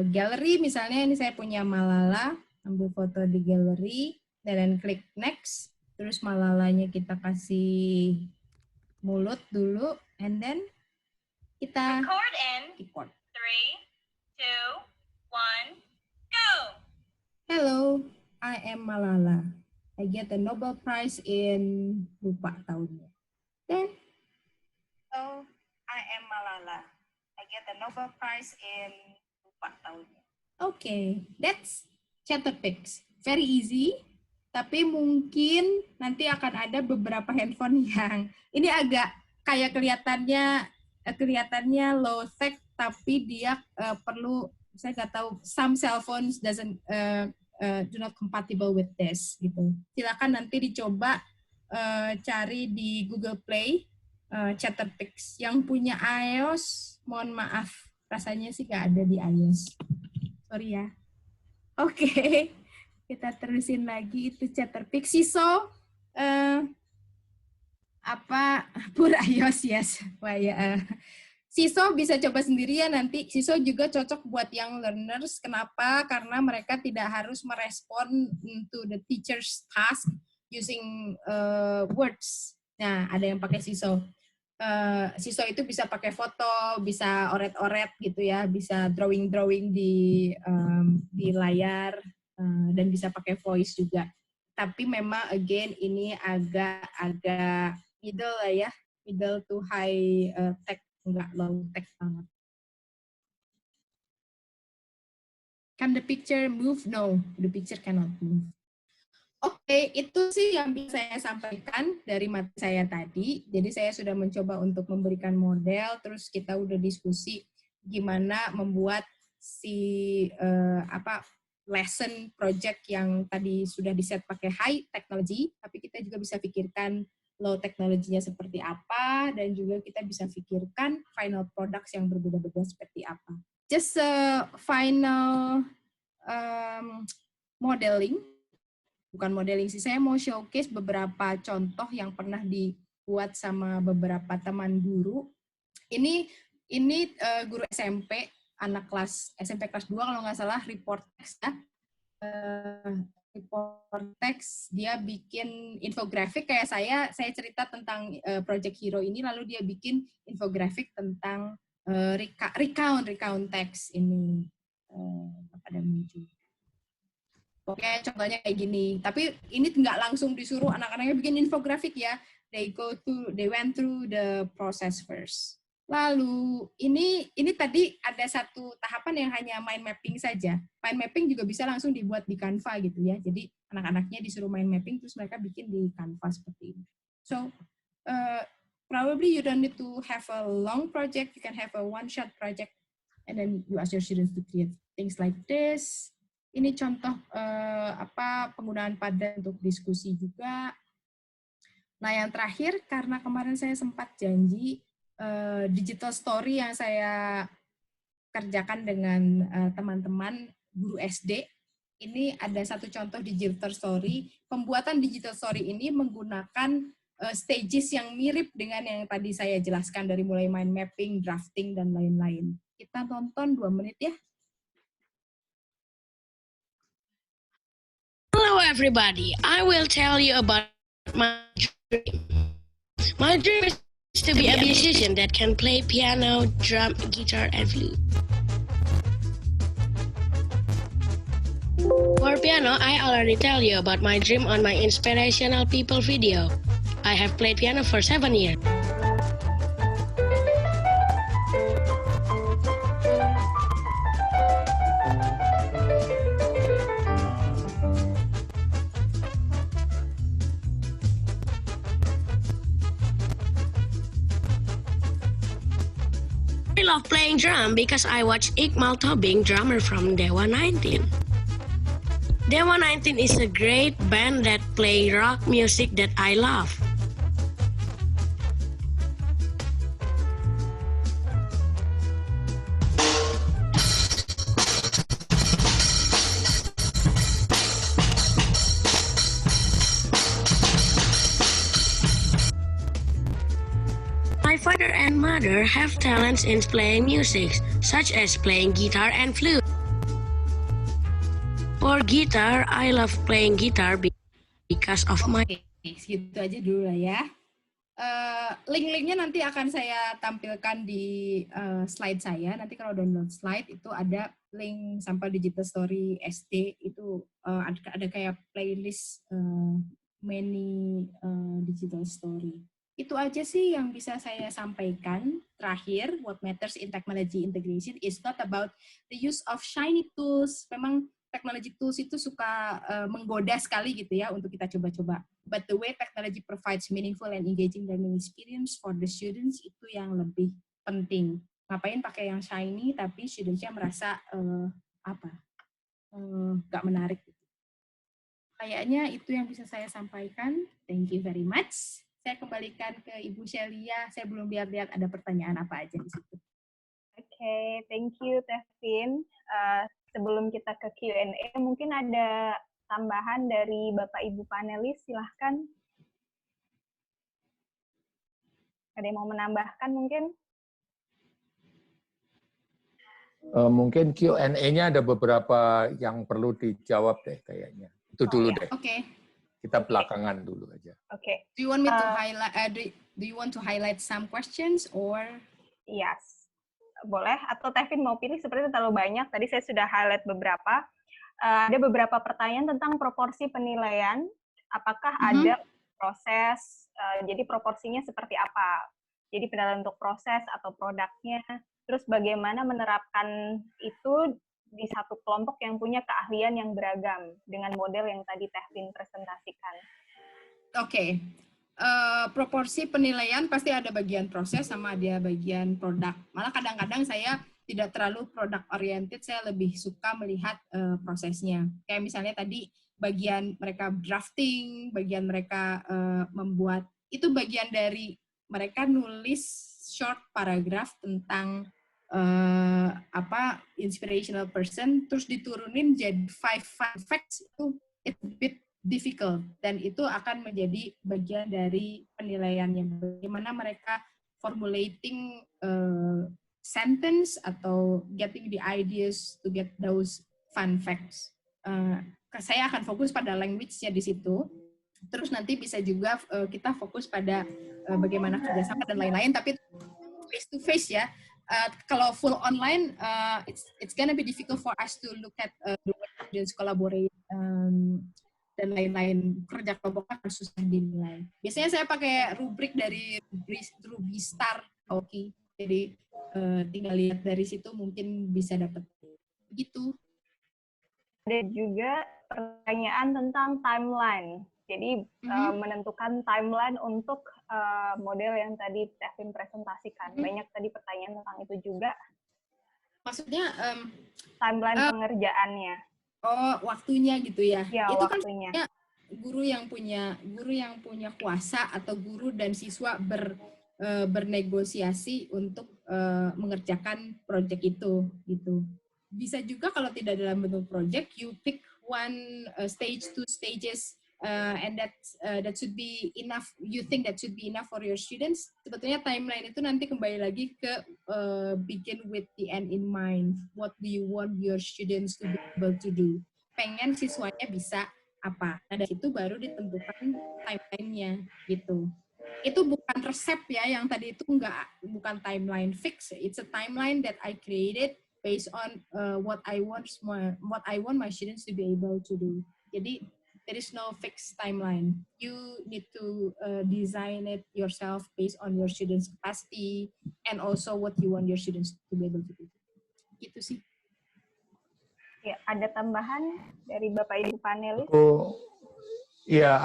galeri. Misalnya ini saya punya Malala, ambil foto di galeri, dan klik next. Terus Malalanya kita kasih mulut dulu, and then kita record in 3, 2, 1, go! Hello, I am Malala. I get the Nobel Prize in lupa tahunnya. Then, hello, I am Malala. I get the Nobel Prize in lupa tahunnya. Okay, that's Chatterpix. Very easy, tapi mungkin nanti akan ada beberapa handphone yang ini agak kayak kelihatannya low tech, tapi dia perlu, saya nggak tahu, some cell phones do not compatible with this gitu. Silakan nanti dicoba cari di Google Play Chatterpix. Yang punya iOS, mohon maaf, rasanya sih nggak ada di iOS. Sorry ya. Oke, kita terusin lagi itu Chatterpix. Seesaw, Pura yes. Wah ya. Siso bisa coba sendirian nanti. Siso juga cocok buat young learners. Kenapa? Karena mereka tidak harus merespon to the teacher's task using words. Nah, ada yang pakai Siso. Siso itu bisa pakai foto, bisa oret-oret gitu ya, bisa drawing-drawing di layar, dan bisa pakai voice juga. Tapi memang again ini agak middle lah ya, middle to high tech, enggak low tech banget. Can the picture move? No, the picture cannot move. Oke, itu sih yang bisa saya sampaikan dari materi saya tadi. Jadi saya sudah mencoba untuk memberikan model, terus kita udah diskusi gimana membuat si lesson project yang tadi sudah di-set pakai high technology, tapi kita juga bisa pikirkan low teknologinya seperti apa, dan juga kita bisa pikirkan final products yang berbeda-beda seperti apa. Just a final modeling. Bukan modeling sih, saya mau showcase beberapa contoh yang pernah dibuat sama beberapa teman guru. Ini guru SMP, anak kelas SMP kelas 2 kalau nggak salah, report text ya. Report text, dia bikin infografik kayak saya cerita tentang Project Hero ini, lalu dia bikin infografik tentang recount text ini pada muncul. Oke, contohnya kayak gini. Tapi ini nggak langsung disuruh anak-anaknya bikin infografik ya. They went through the process first. Lalu ini tadi ada satu tahapan yang hanya mind mapping saja. Mind mapping juga bisa langsung dibuat di Canva gitu ya. Jadi anak-anaknya disuruh mind mapping terus mereka bikin di Canva seperti ini. So probably you don't need to have a long project. You can have a one-shot project, and then you ask your students to create things like this. Ini contoh penggunaan pada untuk diskusi juga. Nah, yang terakhir, karena kemarin saya sempat janji digital story yang saya kerjakan dengan teman-teman guru SD, ini ada satu contoh digital story. Pembuatan digital story ini menggunakan stages yang mirip dengan yang tadi saya jelaskan, dari mulai mind mapping, drafting, dan lain-lain. Kita tonton 2 menit ya. Hello everybody, I will tell you about my dream. My dream is to be a musician that can play piano, drum, guitar, and flute. For piano, I already tell you about my dream on my Inspirational People video. I have played piano for 7 years. I love playing drum because I watched Iqbal Tobing, drummer from Dewa 19. Dewa 19 is a great band that play rock music that I love. My father and mother have talents in playing music, such as playing guitar and flute. For guitar, I love playing guitar because of my... Segitu aja dulu lah ya. Link-linknya nanti akan saya tampilkan di slide saya. Nanti kalau download slide itu ada link sampel digital story SD, itu ada kayak playlist many digital story. Itu aja sih yang bisa saya sampaikan. Terakhir, what matters in technology integration is not about the use of shiny tools. Memang technology tools itu suka menggoda sekali gitu ya untuk kita coba-coba. But the way technology provides meaningful and engaging learning experience for the students, itu yang lebih penting. Ngapain pakai yang shiny tapi students-nya merasa nggak menarik. Kayaknya itu yang bisa saya sampaikan. Thank you very much. Saya kembalikan ke Ibu Shelia. Saya belum lihat-lihat ada pertanyaan apa aja di situ. Oke, thank you Tevin. Sebelum kita ke Q&A, mungkin ada tambahan dari Bapak Ibu panelis, silahkan. Ada yang mau menambahkan mungkin? Mungkin Q&A-nya ada beberapa yang perlu dijawab deh kayaknya. Itu dulu deh. Oke. Kita belakangan dulu aja. Oke. Do you want me to highlight? Do you want to highlight some questions or? Yes. Boleh. Atau Tevin mau pilih seperti terlalu banyak. Tadi saya sudah highlight beberapa. Ada beberapa pertanyaan tentang proporsi penilaian. Apakah ada proses? Jadi proporsinya seperti apa? Jadi penilaian untuk proses atau produknya. Terus bagaimana menerapkan itu di satu kelompok yang punya keahlian yang beragam dengan model yang tadi Tevin presentasikan. Oke. Proporsi penilaian pasti ada bagian proses sama ada bagian produk. Malah kadang-kadang saya tidak terlalu product oriented, saya lebih suka melihat prosesnya. Kayak misalnya tadi bagian mereka drafting, bagian mereka membuat, itu bagian dari mereka nulis short paragraph tentang inspirational person, terus diturunin jadi 5 fun facts, itu it's a bit difficult, dan itu akan menjadi bagian dari penilaiannya. Bagaimana mereka formulating sentence atau getting the ideas to get those fun facts. Saya akan fokus pada language-nya di situ. Terus nanti bisa juga kita fokus pada bagaimana kerjasama dan lain-lain, tapi face to face ya. Kalau full online, it's gonna be difficult for us to look at the way students collaborate dan lain-lain. Kerja kelompok akan susah dinilai. Biasanya saya pakai rubrik dari Rubistar, Oke. Jadi tinggal lihat dari situ mungkin bisa dapat begitu. Ada juga pertanyaan tentang timeline. Jadi menentukan timeline untuk model yang tadi Tevin presentasikan. Banyak tadi pertanyaan tentang itu juga. Maksudnya timeline pengerjaannya. Oh, waktunya gitu ya. Ya, itu waktunya. Kan guru yang punya kuasa atau guru dan siswa bernegosiasi untuk mengerjakan proyek itu gitu. Bisa juga kalau tidak dalam bentuk project, you pick one stage, 2 stages, and that should be enough. You think that should be enough for your students. Sebetulnya timeline itu nanti kembali lagi ke begin with the end in mind. What do you want your students to be able to do? Pengen siswanya bisa apa? Nah, dari situ baru ditentukan timeline-nya gitu. Itu bukan resep ya, yang tadi itu bukan timeline fix. It's a timeline that I created based on what I want my students to be able to do. Jadi there is no fixed timeline. You need to design it yourself based on your students' capacity and also what you want your students to be able to do. Gitu sih. Ya, ada tambahan dari Bapak Ibu panelis?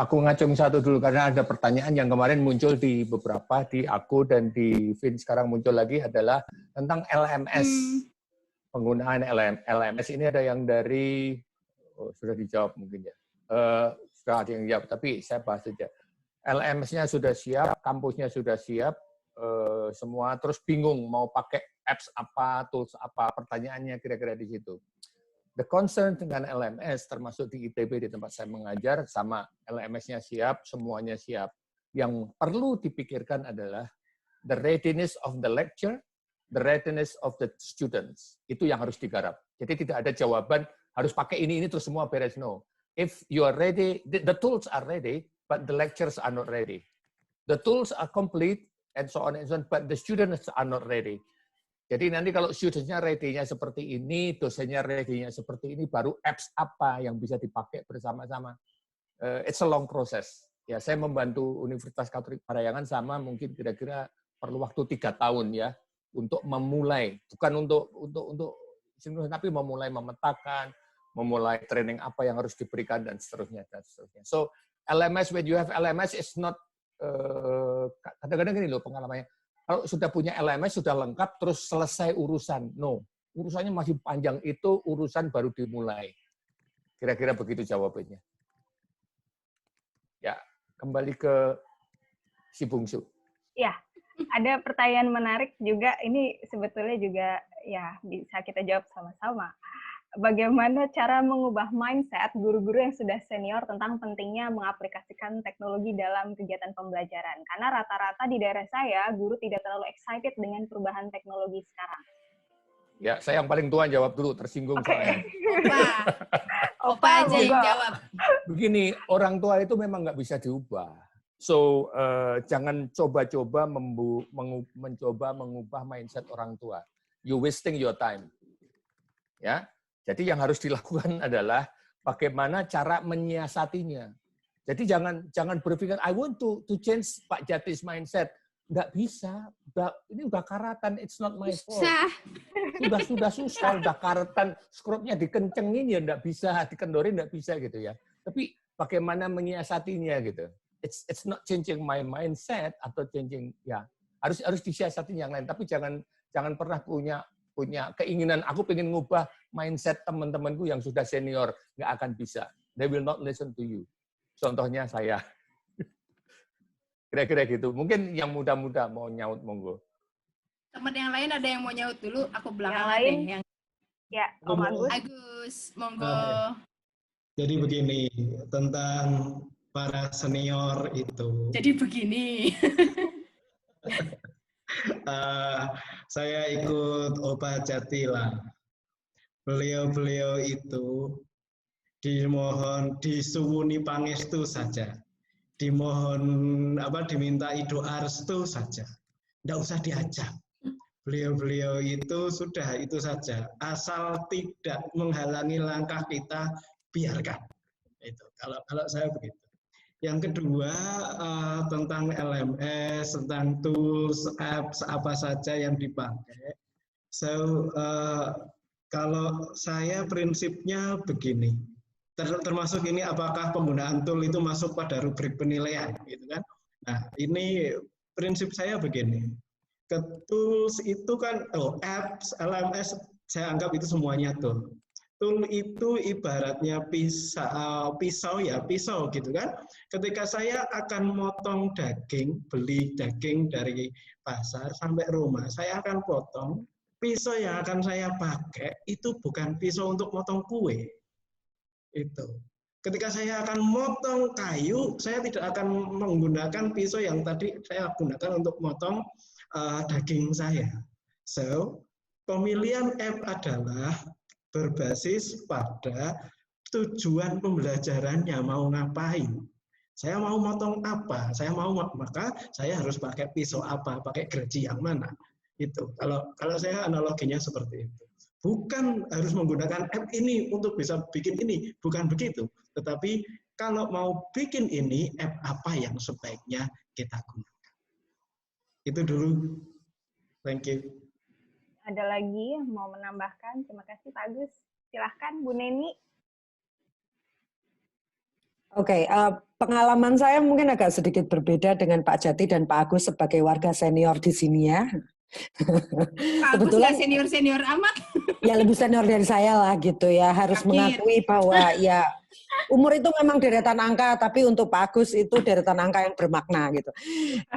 Aku ngacung satu dulu karena ada pertanyaan yang kemarin muncul di beberapa, di aku dan di Vin sekarang muncul lagi adalah tentang LMS. Penggunaan LMS ini ada yang dari, sudah dijawab mungkin ya. Sudah ada yang jawab, tapi saya bahas saja. LMS-nya sudah siap, kampusnya sudah siap, semua terus bingung mau pakai apps apa, tools apa, pertanyaannya kira-kira di situ. The concern dengan LMS, termasuk di ITB di tempat saya mengajar, sama LMS-nya siap, semuanya siap. Yang perlu dipikirkan adalah the readiness of the lecture, the readiness of the students. Itu yang harus digarap. Jadi tidak ada jawaban, harus pakai ini terus semua beres. No. If you are ready, the tools are ready, but the lectures are not ready. The tools are complete, and so on and so on, but the students are not ready. Jadi nanti kalau students-nya ready-nya seperti ini, dosennya ready-nya seperti ini, baru apps apa yang bisa dipakai bersama-sama. It's a long process. Ya, saya membantu Universitas Katolik Parahyangan sama mungkin kira-kira perlu waktu 3 tahun ya untuk memulai, bukan untuk tapi memulai memetakan, memulai training apa yang harus diberikan dan seterusnya dan seterusnya. So LMS, when you have LMS, is not kadang-kadang gini loh pengalamannya. Kalau sudah punya LMS, sudah lengkap, terus selesai urusan. No, urusannya masih panjang, itu urusan baru dimulai. Kira-kira begitu jawabannya. Ya, kembali ke si Bungsu. Ya, ada pertanyaan menarik juga. Ini sebetulnya juga ya bisa kita jawab sama-sama. bagaimana cara mengubah mindset guru-guru yang sudah senior tentang pentingnya mengaplikasikan teknologi dalam kegiatan pembelajaran. Karena rata-rata di daerah saya, guru tidak terlalu excited dengan perubahan teknologi sekarang. Ya, saya yang paling tua jawab dulu, tersinggung soalnya. Opa aja yang jawab. Begini, orang tua itu memang nggak bisa diubah. So, jangan coba-coba mencoba mengubah mindset orang tua. You wasting your time. Ya, jadi yang harus dilakukan adalah bagaimana cara menyiasatinya. Jadi jangan berpikir I want to change Pak Jati's mindset. Nggak bisa. Ini udah karatan, it's not my fault. Sudah susah, udah karatan, skrupnya dikencengin ya nggak bisa, dikendorin nggak bisa gitu ya. Tapi bagaimana menyiasatinya gitu. It's not changing my mindset atau changing ya harus disiasatin yang lain. Tapi jangan pernah punya keinginan aku pengen ngubah mindset teman-temanku yang sudah senior, nggak akan bisa. They will not listen to you. Contohnya saya. Kira-kira gitu. Mungkin yang muda-muda mau nyaut, monggo. Teman yang lain ada yang mau nyaut dulu, aku belakang Yang lain? deh. Ya, Om Agus. Agus, monggo. Jadi begini, tentang para senior itu. Jadi begini. Saya ikut Opa Jati lah. Beliau itu dimohon disuwuni pangestu saja. Dimohon dimintai doa restu saja. Tidak usah diajak. Beliau itu sudah itu saja. Asal tidak menghalangi langkah kita, biarkan. Itu kalau saya begitu. Yang kedua tentang LMS, tentang tools, apps apa saja yang dipakai. So kalau saya prinsipnya begini. Termasuk ini apakah penggunaan tool itu masuk pada rubrik penilaian, gitu kan? Nah, ini prinsip saya begini. Ke tools itu kan, apps, LMS, saya anggap itu semuanya tool. Tool itu ibaratnya pisau gitu kan. Ketika saya akan motong daging, beli daging dari pasar sampai rumah, saya akan potong. Pisau yang akan saya pakai itu bukan pisau untuk motong kue. Itu. Ketika saya akan motong kayu, saya tidak akan menggunakan pisau yang tadi saya gunakan untuk motong daging saya. So, pemilihan app adalah berbasis pada tujuan pembelajarannya mau ngapain. Saya mau motong apa? Maka saya harus pakai pisau apa? Pakai gergaji yang mana? Itu. Kalau saya analoginya seperti itu. Bukan harus menggunakan app ini untuk bisa bikin ini, bukan begitu. Tetapi kalau mau bikin ini, app apa yang sebaiknya kita gunakan. Itu dulu. Thank you. Ada lagi yang mau menambahkan? Terima kasih Pak Agus. Silahkan Bu Neni. Oke, pengalaman saya mungkin agak sedikit berbeda dengan Pak Jati dan Pak Agus sebagai warga senior di sini ya. Kebetulan senior amat. Ya lebih senior dari saya lah gitu ya. Harus mengakui bahwa ya umur itu memang deretan angka, tapi untuk Pak Agus itu deretan angka yang bermakna gitu.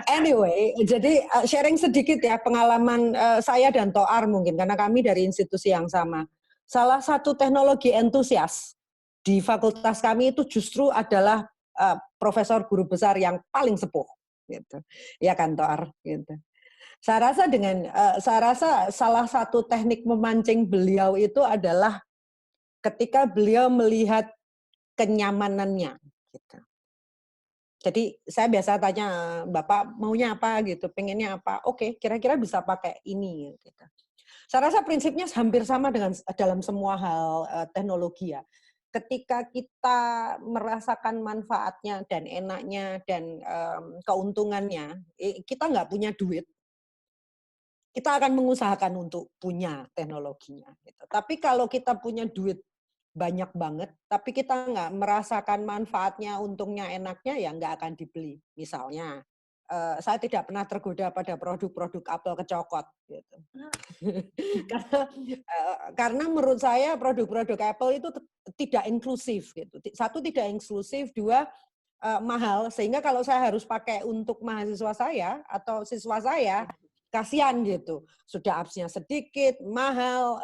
Anyway, jadi sharing sedikit ya pengalaman saya dan Toar mungkin karena kami dari institusi yang sama. Salah satu teknologi entusias di fakultas kami itu justru adalah profesor guru besar yang paling sepuh gitu. Ya kan Toar gitu. Saya rasa salah satu teknik memancing beliau itu adalah ketika beliau melihat kenyamanannya. Gitu. Jadi saya biasa tanya, Bapak maunya apa gitu, pengennya apa? Oke, kira-kira bisa pakai ini. Gitu. Saya rasa prinsipnya hampir sama dengan dalam semua hal teknologi ya. Ketika kita merasakan manfaatnya dan enaknya dan keuntungannya, kita nggak punya duit. Kita akan mengusahakan untuk punya teknologinya. Gitu. Tapi kalau kita punya duit banyak banget, tapi kita nggak merasakan manfaatnya, untungnya, enaknya, ya nggak akan dibeli. Misalnya, saya tidak pernah tergoda pada produk-produk apel kecokot. Gitu. Karena menurut saya produk-produk Apple itu tidak inklusif. Gitu. Satu, tidak inklusif, dua, mahal. Sehingga kalau saya harus pakai untuk mahasiswa saya atau siswa saya, kasihan gitu, sudah apps-nya sedikit, mahal,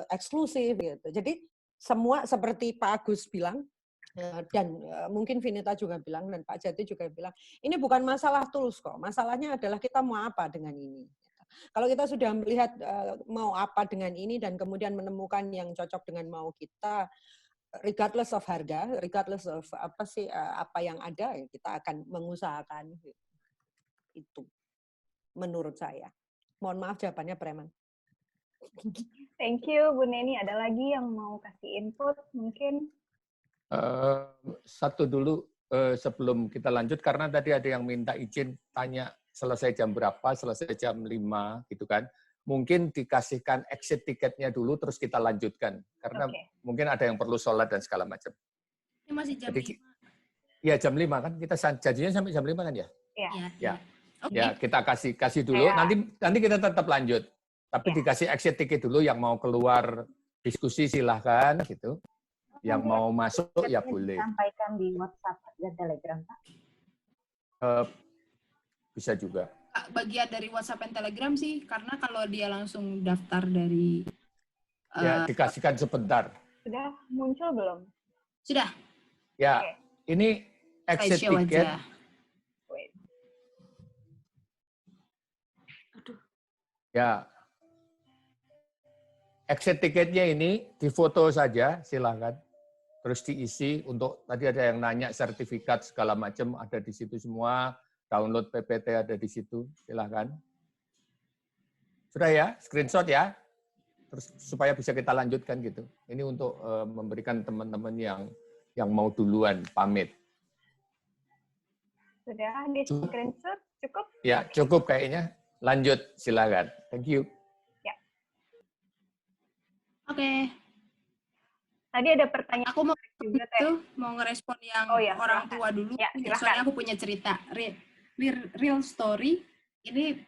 eksklusif gitu. Jadi semua seperti Pak Agus bilang, dan mungkin Vinita juga bilang, dan Pak Jati juga bilang, ini bukan masalah tools kok, masalahnya adalah kita mau apa dengan ini. Kalau kita sudah melihat mau apa dengan ini dan kemudian menemukan yang cocok dengan mau kita, regardless of harga, regardless of apa yang ada, kita akan mengusahakan itu. Menurut saya. Mohon maaf jawabannya preman. Thank you Bu Neni. Ada lagi yang mau kasih input mungkin? Satu dulu sebelum kita lanjut, karena tadi ada yang minta izin tanya selesai jam berapa, selesai jam 5 gitu kan. Mungkin dikasihkan exit tiketnya dulu terus kita lanjutkan. Karena mungkin ada yang perlu sholat dan segala macam. Ini masih jam 5. Iya, jam 5 kan. Kita janjinya sampai jam 5 kan ya? Iya. Ya. Ya, kita kasih dulu. Nanti kita tetap lanjut. Tapi dikasih exit tiket dulu, yang mau keluar diskusi silahkan gitu. Yang mau masuk ya boleh. Sampaikan di WhatsApp dan Telegram, Pak. Bisa juga. Bagian dari WhatsApp dan Telegram sih, karena kalau dia langsung daftar dari... Ya, dikasihkan sebentar. Sudah muncul belum? Sudah. Ya, ini exit tiket. Aja. Ya, exit tiketnya ini difoto saja, silakan. Terus diisi untuk, tadi ada yang nanya sertifikat segala macam, ada di situ semua. Download PPT ada di situ, silahkan. Sudah ya, screenshot ya. Terus supaya bisa kita lanjutkan gitu. Ini untuk memberikan teman-teman yang mau duluan pamit. Sudah di screenshot, cukup? Ya, cukup kayaknya. Lanjut, silakan. Thank you. Ya. Oke. Tadi ada pertanyaan. Aku mau ngerespon yang orang tua dulu. Ya, soalnya aku punya cerita real story. Ini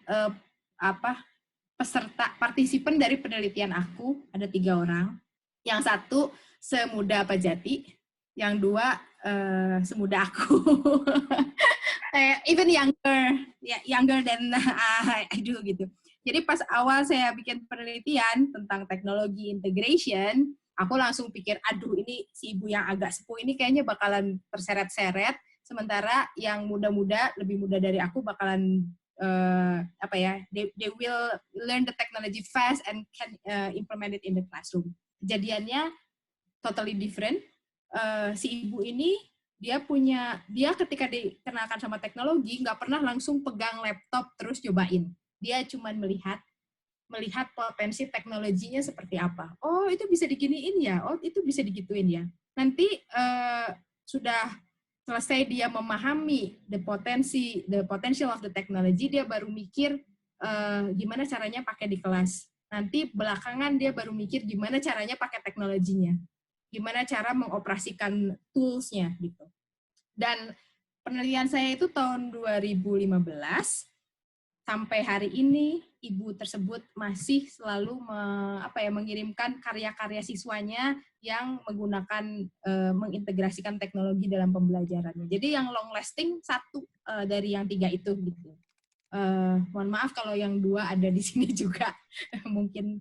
peserta partisipan dari penelitian aku ada 3 orang. Yang satu semuda Pak Jati, yang 2 semuda aku. Even younger than I do gitu. Jadi pas awal saya bikin penelitian tentang teknologi integration, aku langsung pikir, aduh ini si ibu yang agak sepuh ini kayaknya bakalan terseret-seret, sementara yang muda-muda, lebih muda dari aku bakalan they will learn the technology fast and can implement it in the classroom. Kejadiannya totally different. Si ibu ini dia ketika dikenalkan sama teknologi nggak pernah langsung pegang laptop terus cobain. Dia cuma melihat potensi teknologinya seperti apa. Oh, itu bisa diginiin ya. Oh, itu bisa digituin ya. Nanti sudah selesai dia memahami the potential of the technology, dia baru mikir gimana caranya pakai di kelas. Nanti belakangan dia baru mikir gimana caranya pakai teknologinya. Gimana cara mengoperasikan tools-nya gitu. Dan penelitian saya itu tahun 2015 sampai hari ini ibu tersebut masih selalu mengirimkan karya-karya siswanya yang menggunakan mengintegrasikan teknologi dalam pembelajarannya. Jadi yang long lasting 1 dari yang 3 itu gitu. Mohon maaf kalau yang 2 ada di sini juga mungkin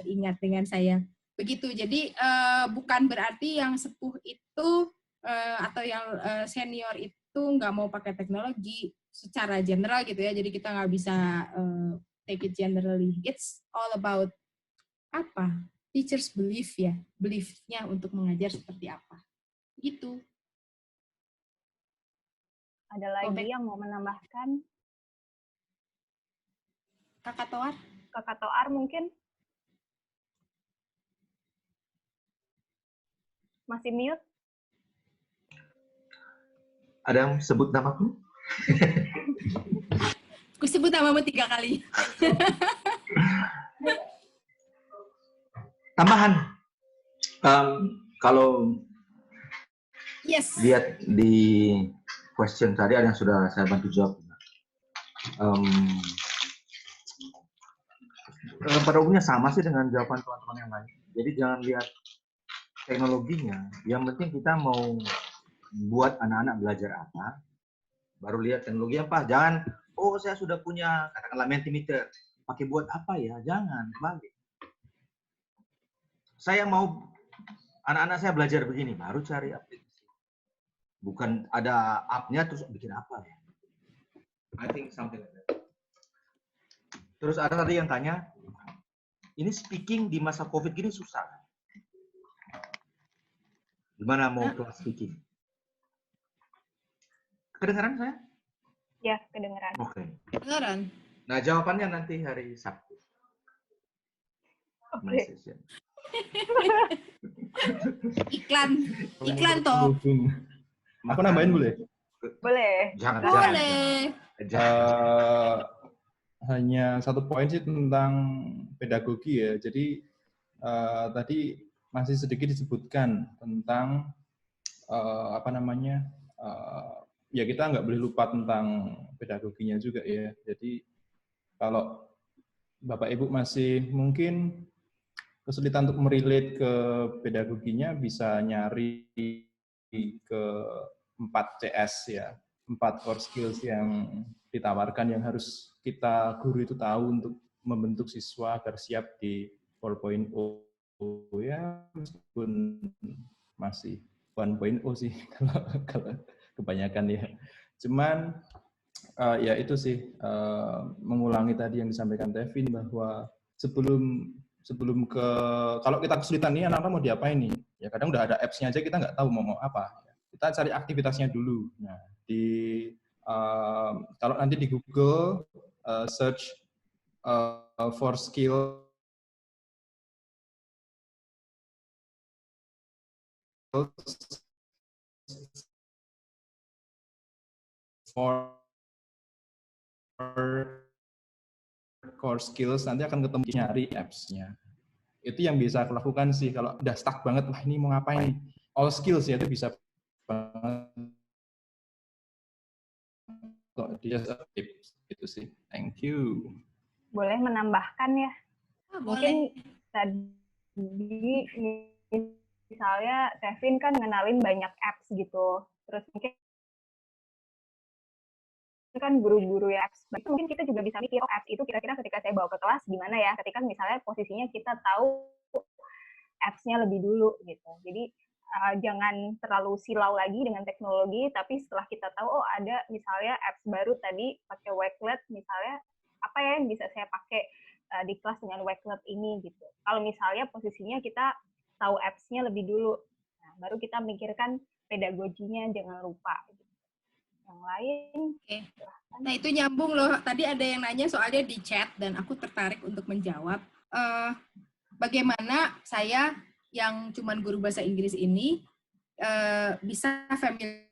ingat dengan saya. Begitu, jadi bukan berarti yang sepuh itu atau yang senior itu nggak mau pakai teknologi secara general gitu ya, jadi kita nggak bisa take it generally. It's all about teachers belief ya, beliefnya untuk mengajar seperti apa, gitu. Ada lagi yang mau menambahkan? Kakak Toar? Kakak Toar mungkin? Masih mute? Ada yang sebut namaku? Aku sebut namamu 3 kali. Tambahan. Kalau lihat di question tadi ada yang sudah saya bantu jawab. Pada umumnya sama sih dengan jawaban teman-teman yang lain. Jadi jangan lihat teknologinya, yang penting kita mau buat anak-anak belajar apa, baru lihat teknologi apa. Jangan, oh saya sudah punya katakanlah Mentimeter, pakai buat apa ya? Jangan, balik. Saya mau Anak-anak saya belajar begini, baru cari aplikasi. Bukan ada app-nya terus bikin apa ya. I think something like that. Terus ada tadi yang tanya, ini speaking di masa COVID gini susah. Gimana mau kelas speaking? Kedengaran saya? Ya, kedengeran. Oke. Kedengeran. Nah, jawabannya nanti hari Sabtu. My session. Iklan toh. Aku nambahin boleh? Boleh. Jangan. Boleh. Hanya satu poin sih tentang pedagogi ya. Jadi tadi masih sedikit disebutkan tentang ya kita nggak boleh lupa tentang pedagoginya juga ya. Jadi kalau Bapak Ibu masih mungkin kesulitan untuk merelate ke pedagoginya, bisa nyari ke 4CS ya, 4 core skills yang ditawarkan yang harus kita guru itu tahu untuk membentuk siswa agar siap di 4.0 ya, meskipun masih 1.0 sih kalau kebanyakan ya. Cuman ya itu sih mengulangi tadi yang disampaikan Tevin bahwa sebelum ke kalau kita kesulitan nih anak-anak mau diapain nih, ya kadang udah ada apps-nya aja kita nggak tahu mau apa. Kita cari aktivitasnya dulu. Nah kalau nanti di Google search for skill for core skills, nanti akan ketemu nyari apps-nya. Itu yang bisa aku lakukan sih kalau udah stuck banget, wah ini mau ngapain nih. All skills ya itu bisa banget. Just a tips itu sih. Thank you. Boleh menambahkan ya? Mungkin tadi misalnya Tevin kan ngenalin banyak apps gitu. Terus mungkin kan guru-guru ya apps. Mungkin kita juga bisa mikir, oh apps itu kira-kira ketika saya bawa ke kelas gimana ya? Ketika misalnya posisinya kita tahu apps-nya lebih dulu gitu. Jadi jangan terlalu silau lagi dengan teknologi, tapi setelah kita tahu, oh ada misalnya apps baru tadi pakai Wakelet misalnya, apa ya yang bisa saya pakai di kelas dengan Wakelet ini gitu. Kalau misalnya posisinya kita tahu apps-nya lebih dulu, nah, baru kita mikirkan pedagoginya, jangan lupa. Gitu. Yang lain. Oke. Nah itu nyambung loh. Tadi ada yang nanya soalnya di chat dan aku tertarik untuk menjawab. Bagaimana saya yang cuman guru bahasa Inggris ini bisa familiar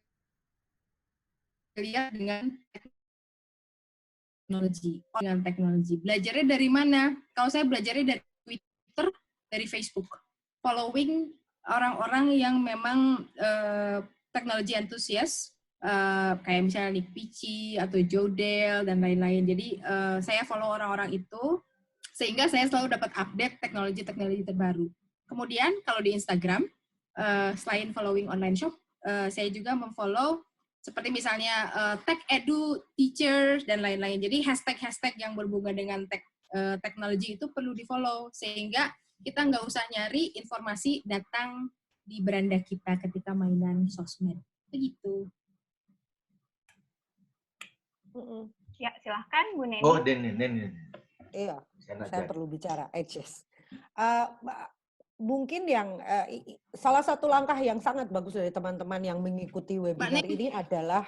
dengan teknologi. Belajarnya dari mana? Kalau saya belajarnya dari Twitter, dari Facebook. Following orang-orang yang memang teknologi antusias, kayak misalnya Nick Pichi atau Jodel dan lain-lain. Jadi saya follow orang-orang itu sehingga saya selalu dapat update teknologi-teknologi terbaru. Kemudian kalau di Instagram, selain following online shop, saya juga memfollow seperti misalnya tech edu teacher dan lain-lain. Jadi hashtag-hashtag yang berhubungan dengan teknologi itu perlu di-follow sehingga kita nggak usah nyari informasi datang di beranda kita ketika mainan sosmed. Begitu. Ya, silahkan Bu Neni. Oh, Neni. Iya, saya perlu bicara. Mungkin yang salah satu langkah yang sangat bagus dari teman-teman yang mengikuti webinar ini adalah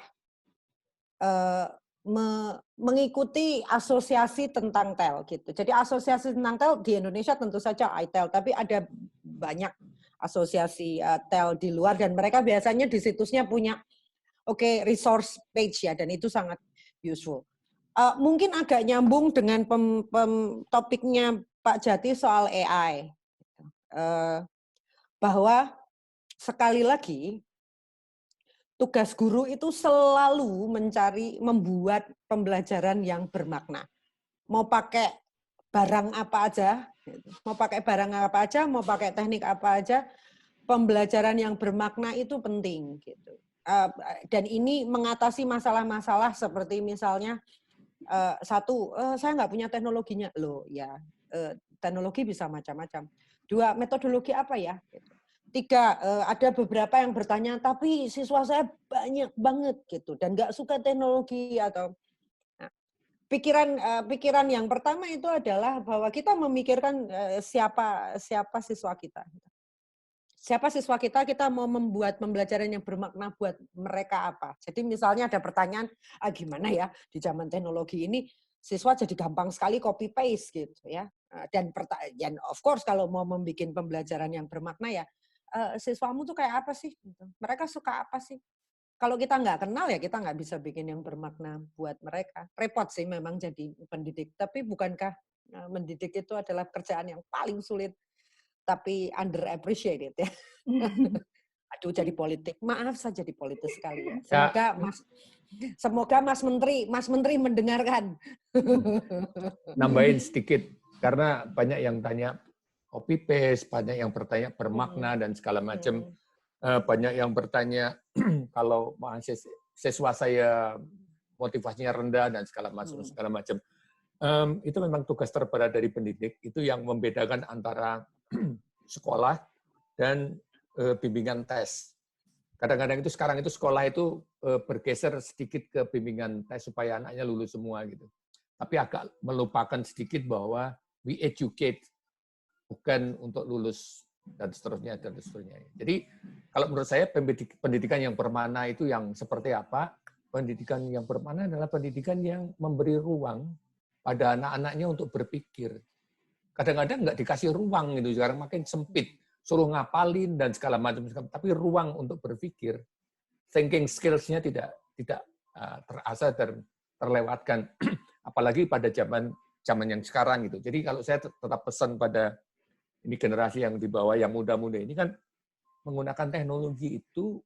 mengikuti asosiasi tentang TEL gitu. Jadi asosiasi tentang TEL di Indonesia tentu saja ITEL, tapi ada banyak asosiasi TEL di luar dan mereka biasanya di situsnya punya resource page ya, dan itu sangat useful. Mungkin agak nyambung dengan topiknya Pak Jati soal AI. Bahwa sekali lagi tugas guru itu selalu membuat pembelajaran yang bermakna. Mau pakai barang apa aja, mau pakai teknik apa aja, pembelajaran yang bermakna itu penting gitu. Dan ini mengatasi masalah-masalah seperti misalnya saya nggak punya teknologinya, loh ya teknologi bisa macam-macam. 2, metodologi apa ya? ada beberapa yang bertanya, tapi siswa saya banyak banget gitu dan nggak suka teknologi atau pikiran yang pertama itu adalah bahwa kita memikirkan siapa siswa kita. Siapa siswa kita mau membuat pembelajaran yang bermakna buat mereka apa. Jadi misalnya ada pertanyaan, gimana ya di zaman teknologi ini siswa jadi gampang sekali copy paste gitu ya. Dan of course kalau mau membuat pembelajaran yang bermakna ya, siswamu tuh kayak apa sih? Mereka suka apa sih? Kalau kita nggak kenal ya kita nggak bisa bikin yang bermakna buat mereka. Repot sih memang jadi pendidik. Tapi bukankah mendidik itu adalah pekerjaan yang paling sulit tapi underappreciated ya. Aduh jadi politik. Maaf saya jadi politis sekali ya. Semoga Mas Menteri mendengarkan. Nambahin sedikit karena banyak yang tanya copy paste, banyak yang bertanya bermakna dan segala macam. Banyak yang bertanya kalau siswa saya motivasinya rendah dan segala macam. Itu memang tugas terberat dari pendidik. Itu yang membedakan antara sekolah dan bimbingan tes. Kadang-kadang itu sekarang itu sekolah itu bergeser sedikit ke bimbingan tes supaya anaknya lulus semua gitu. Tapi agak melupakan sedikit bahwa we educate bukan untuk lulus dan seterusnya. Jadi kalau menurut saya pendidikan yang bermakna itu yang seperti apa? Pendidikan yang bermakna adalah pendidikan yang memberi ruang pada anak-anaknya untuk berpikir. Kadang-kadang nggak dikasih ruang gitu, sekarang makin sempit, suruh ngapalin dan segala macam, tapi ruang untuk berpikir, thinking skills-nya tidak terasa terlewatkan, apalagi pada zaman yang sekarang gitu. Jadi kalau saya tetap pesan pada ini generasi yang di bawah, yang muda-muda ini kan menggunakan teknologi itu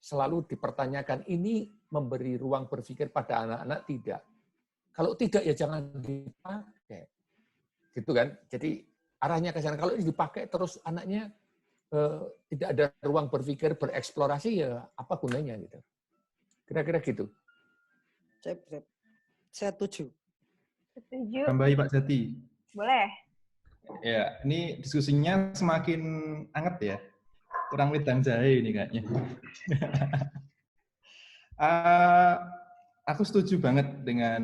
selalu dipertanyakan, ini memberi ruang berpikir pada anak-anak tidak. Kalau tidak ya jangan dipakai. Gitu kan. Jadi arahnya ke sana. Kalau ini dipakai terus anaknya tidak ada ruang berpikir, bereksplorasi, ya apa gunanya gitu. Kira-kira gitu. Saya setuju. Tambahi Pak Jati. Boleh. Ya, ini diskusinya semakin hangat ya. Kurang wedang jahe ini kayaknya. Aku setuju banget dengan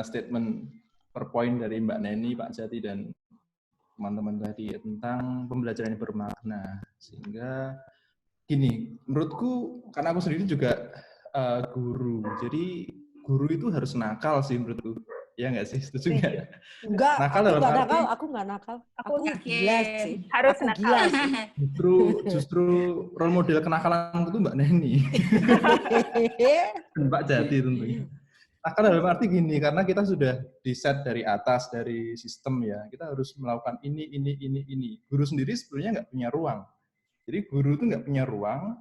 statement per poin dari Mbak Neni, Pak Jati, dan teman-teman tadi tentang pembelajaran yang bermakna. Sehingga gini, menurutku, karena aku sendiri juga guru, jadi guru itu harus nakal sih menurutku. Ya nggak sih? Setuju nggak? Enggak, nakal aku nggak nakal, aku nggak nakal. Aku gila sih. Harus aku nakal. Gila sih. Justru role model kenakalan itu Mbak Neni. Mbak Jati tentunya. Nakal dalam arti gini, karena kita sudah di-set dari atas, dari sistem ya, kita harus melakukan ini. Guru sendiri sebenarnya nggak punya ruang. Jadi guru itu nggak punya ruang,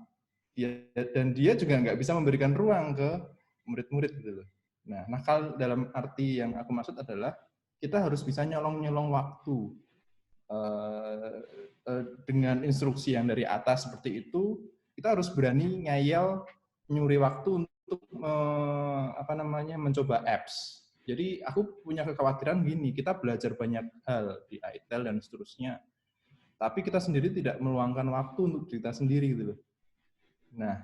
dan dia juga nggak bisa memberikan ruang ke murid-murid gitu loh. Nah, nakal dalam arti yang aku maksud adalah kita harus bisa nyolong-nyolong waktu dengan instruksi yang dari atas seperti itu. Kita harus berani ngayal, nyuri waktu untuk mencoba apps. Jadi aku punya kekhawatiran gini, kita belajar banyak hal di ITEL dan seterusnya, tapi kita sendiri tidak meluangkan waktu untuk kita sendiri gitu loh. Nah,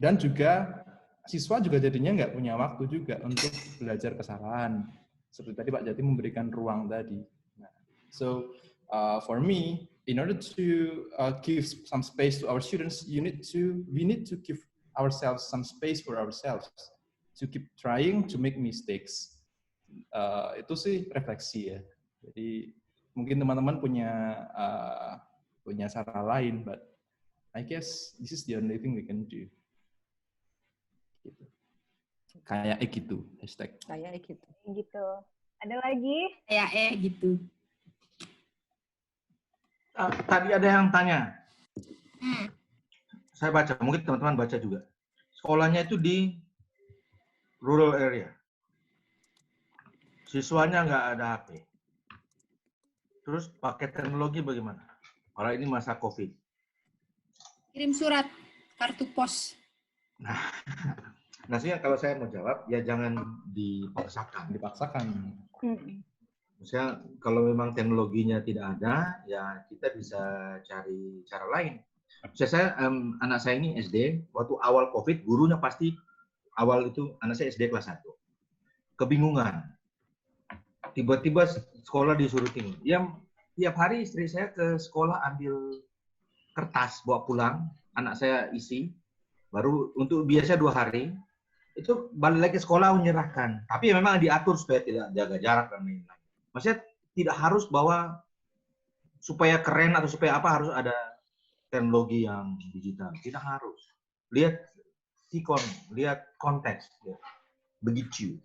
dan juga siswa juga jadinya nggak punya waktu juga untuk belajar kesalahan. Seperti tadi Pak Jati memberikan ruang tadi. Nah, so for me, in order to give some space to our students, we need to give ourselves some space for ourselves to keep trying to make mistakes. Itu sih refleksi ya. Jadi mungkin teman-teman punya cara lain, but I guess this is the only thing we can do. Gitu. Kayak gitu, hashtag. Kayak gitu. Gitu. Ada lagi? Kayak gitu. Tadi ada yang tanya. Saya baca, mungkin teman-teman baca juga. Sekolahnya itu di rural area. Siswanya nggak ada HP. Terus pakai teknologi bagaimana? Kalau ini masa COVID. Kirim surat, kartu pos. Nah, kalau saya mau jawab, ya jangan dipaksakan. Misalnya kalau memang teknologinya tidak ada, ya kita bisa cari cara lain. Misalnya anak saya ini SD, waktu awal COVID, gurunya pasti awal itu anak saya SD kelas 1. Kebingungan. Tiba-tiba sekolah disuruh tinggal. Tiap hari istri saya ke sekolah ambil kertas, bawa pulang, anak saya isi, baru untuk biasa 2 hari, itu balik lagi ke sekolah menyerahkan. Tapi memang diatur supaya tidak jaga jarak dan lain-lain. Maksudnya tidak harus bahwa supaya keren atau supaya apa harus ada teknologi yang digital. Tidak harus. Lihat sikon, lihat konteks. Ya. Begitu.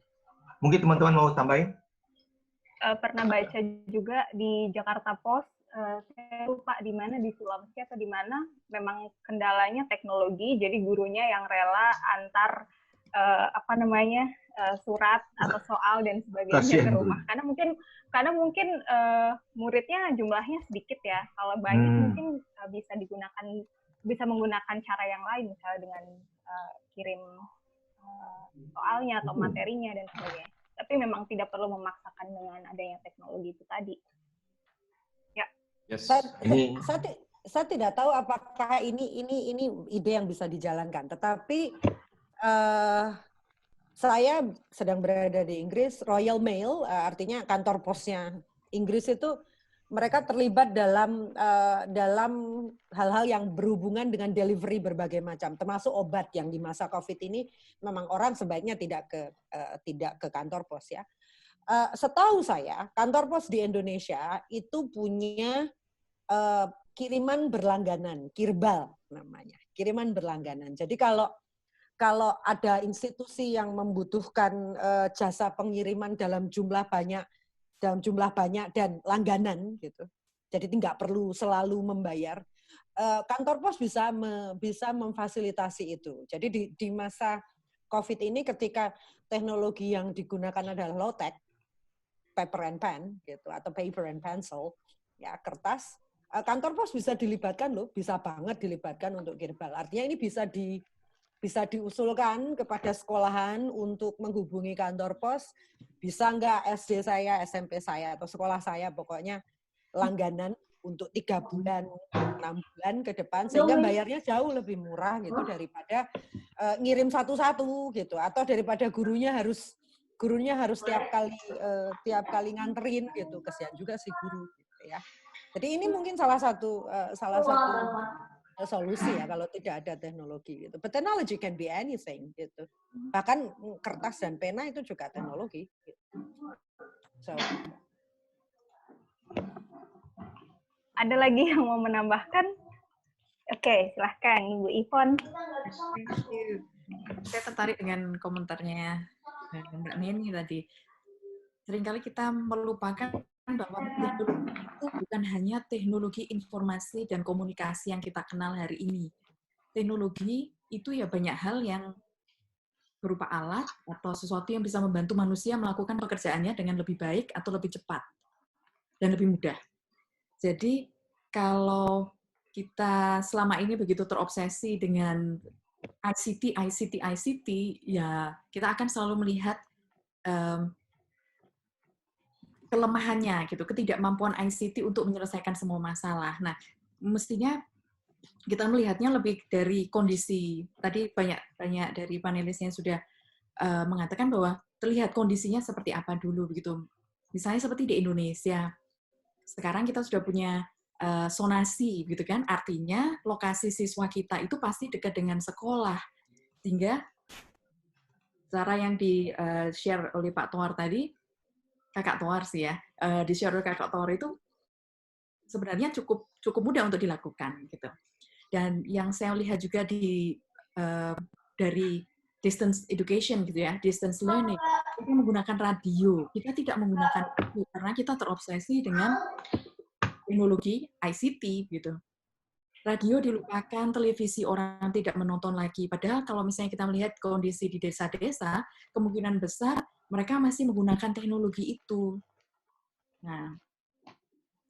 Mungkin teman-teman mau tambahin? Pernah baca juga di Jakarta Post, saya lupa di mana, di Sulawesi atau di mana, memang kendalanya teknologi, jadi gurunya yang rela antar surat atau soal dan sebagainya ke rumah. Karena mungkin muridnya jumlahnya sedikit ya. Kalau banyak mungkin bisa menggunakan cara yang lain, misalnya dengan kirim soalnya atau materinya dan sebagainya. Tapi memang tidak perlu memaksakan dengan adanya teknologi itu tadi. Ya. Yes. Saya tidak tahu apakah ini ide yang bisa dijalankan. Tetapi saya sedang berada di Inggris. Royal Mail, artinya kantor posnya Inggris itu, mereka terlibat dalam hal-hal yang berhubungan dengan delivery berbagai macam, termasuk obat yang di masa COVID ini memang orang sebaiknya tidak ke kantor pos ya. Setahu saya, kantor pos di Indonesia itu punya kiriman berlangganan, kirbal namanya, kiriman berlangganan. Jadi kalau ada institusi yang membutuhkan jasa pengiriman dalam jumlah banyak dan langganan gitu. Jadi nggak perlu selalu membayar. Kantor pos bisa memfasilitasi itu. Jadi di masa COVID ini ketika teknologi yang digunakan adalah low tech, paper and pen gitu atau paper and pencil, ya kertas, kantor pos bisa dilibatkan loh, bisa banget dilibatkan untuk kirbal. Artinya ini bisa diusulkan kepada sekolahan untuk menghubungi kantor pos, bisa nggak SD saya, SMP saya, atau sekolah saya, pokoknya langganan untuk 3 bulan, 6 bulan ke depan, sehingga bayarnya jauh lebih murah gitu daripada ngirim satu-satu gitu, atau daripada gurunya harus tiap kali nganterin gitu, kesian juga si guru gitu ya. Jadi ini mungkin salah satu solusi ya kalau tidak ada teknologi gitu. But technology can be anything gitu. Bahkan kertas dan pena itu juga teknologi. Gitu. So. Ada lagi yang mau menambahkan? Oke, silahkan Ibu Ivon. Saya tertarik dengan komentarnya Mbak Neni tadi. Seringkali kita melupakan bahwa teknologi itu bukan hanya teknologi informasi dan komunikasi yang kita kenal hari ini. Teknologi itu ya banyak hal yang berupa alat atau sesuatu yang bisa membantu manusia melakukan pekerjaannya dengan lebih baik atau lebih cepat dan lebih mudah. Jadi kalau kita selama ini begitu terobsesi dengan ICT, ya kita akan selalu melihat kelemahannya gitu, ketidakmampuan ICT untuk menyelesaikan semua masalah. Nah, mestinya kita melihatnya lebih dari kondisi. Tadi banyak dari panelisnya sudah mengatakan bahwa terlihat kondisinya seperti apa dulu begitu. Misalnya seperti di Indonesia. Sekarang kita sudah punya zonasi gitu kan. Artinya lokasi siswa kita itu pasti dekat dengan sekolah. Sehingga cara yang di-share oleh Pak Tohar tadi, Kakak Tohar sih ya, di-share oleh Kakak Tohar itu sebenarnya cukup mudah untuk dilakukan gitu. Dan yang saya lihat juga dari distance education gitu ya, distance learning, kita menggunakan radio. Kita tidak menggunakan itu karena kita terobsesi dengan teknologi ICT gitu. Radio dilupakan, televisi orang tidak menonton lagi. Padahal kalau misalnya kita melihat kondisi di desa-desa, kemungkinan besar mereka masih menggunakan teknologi itu. Nah,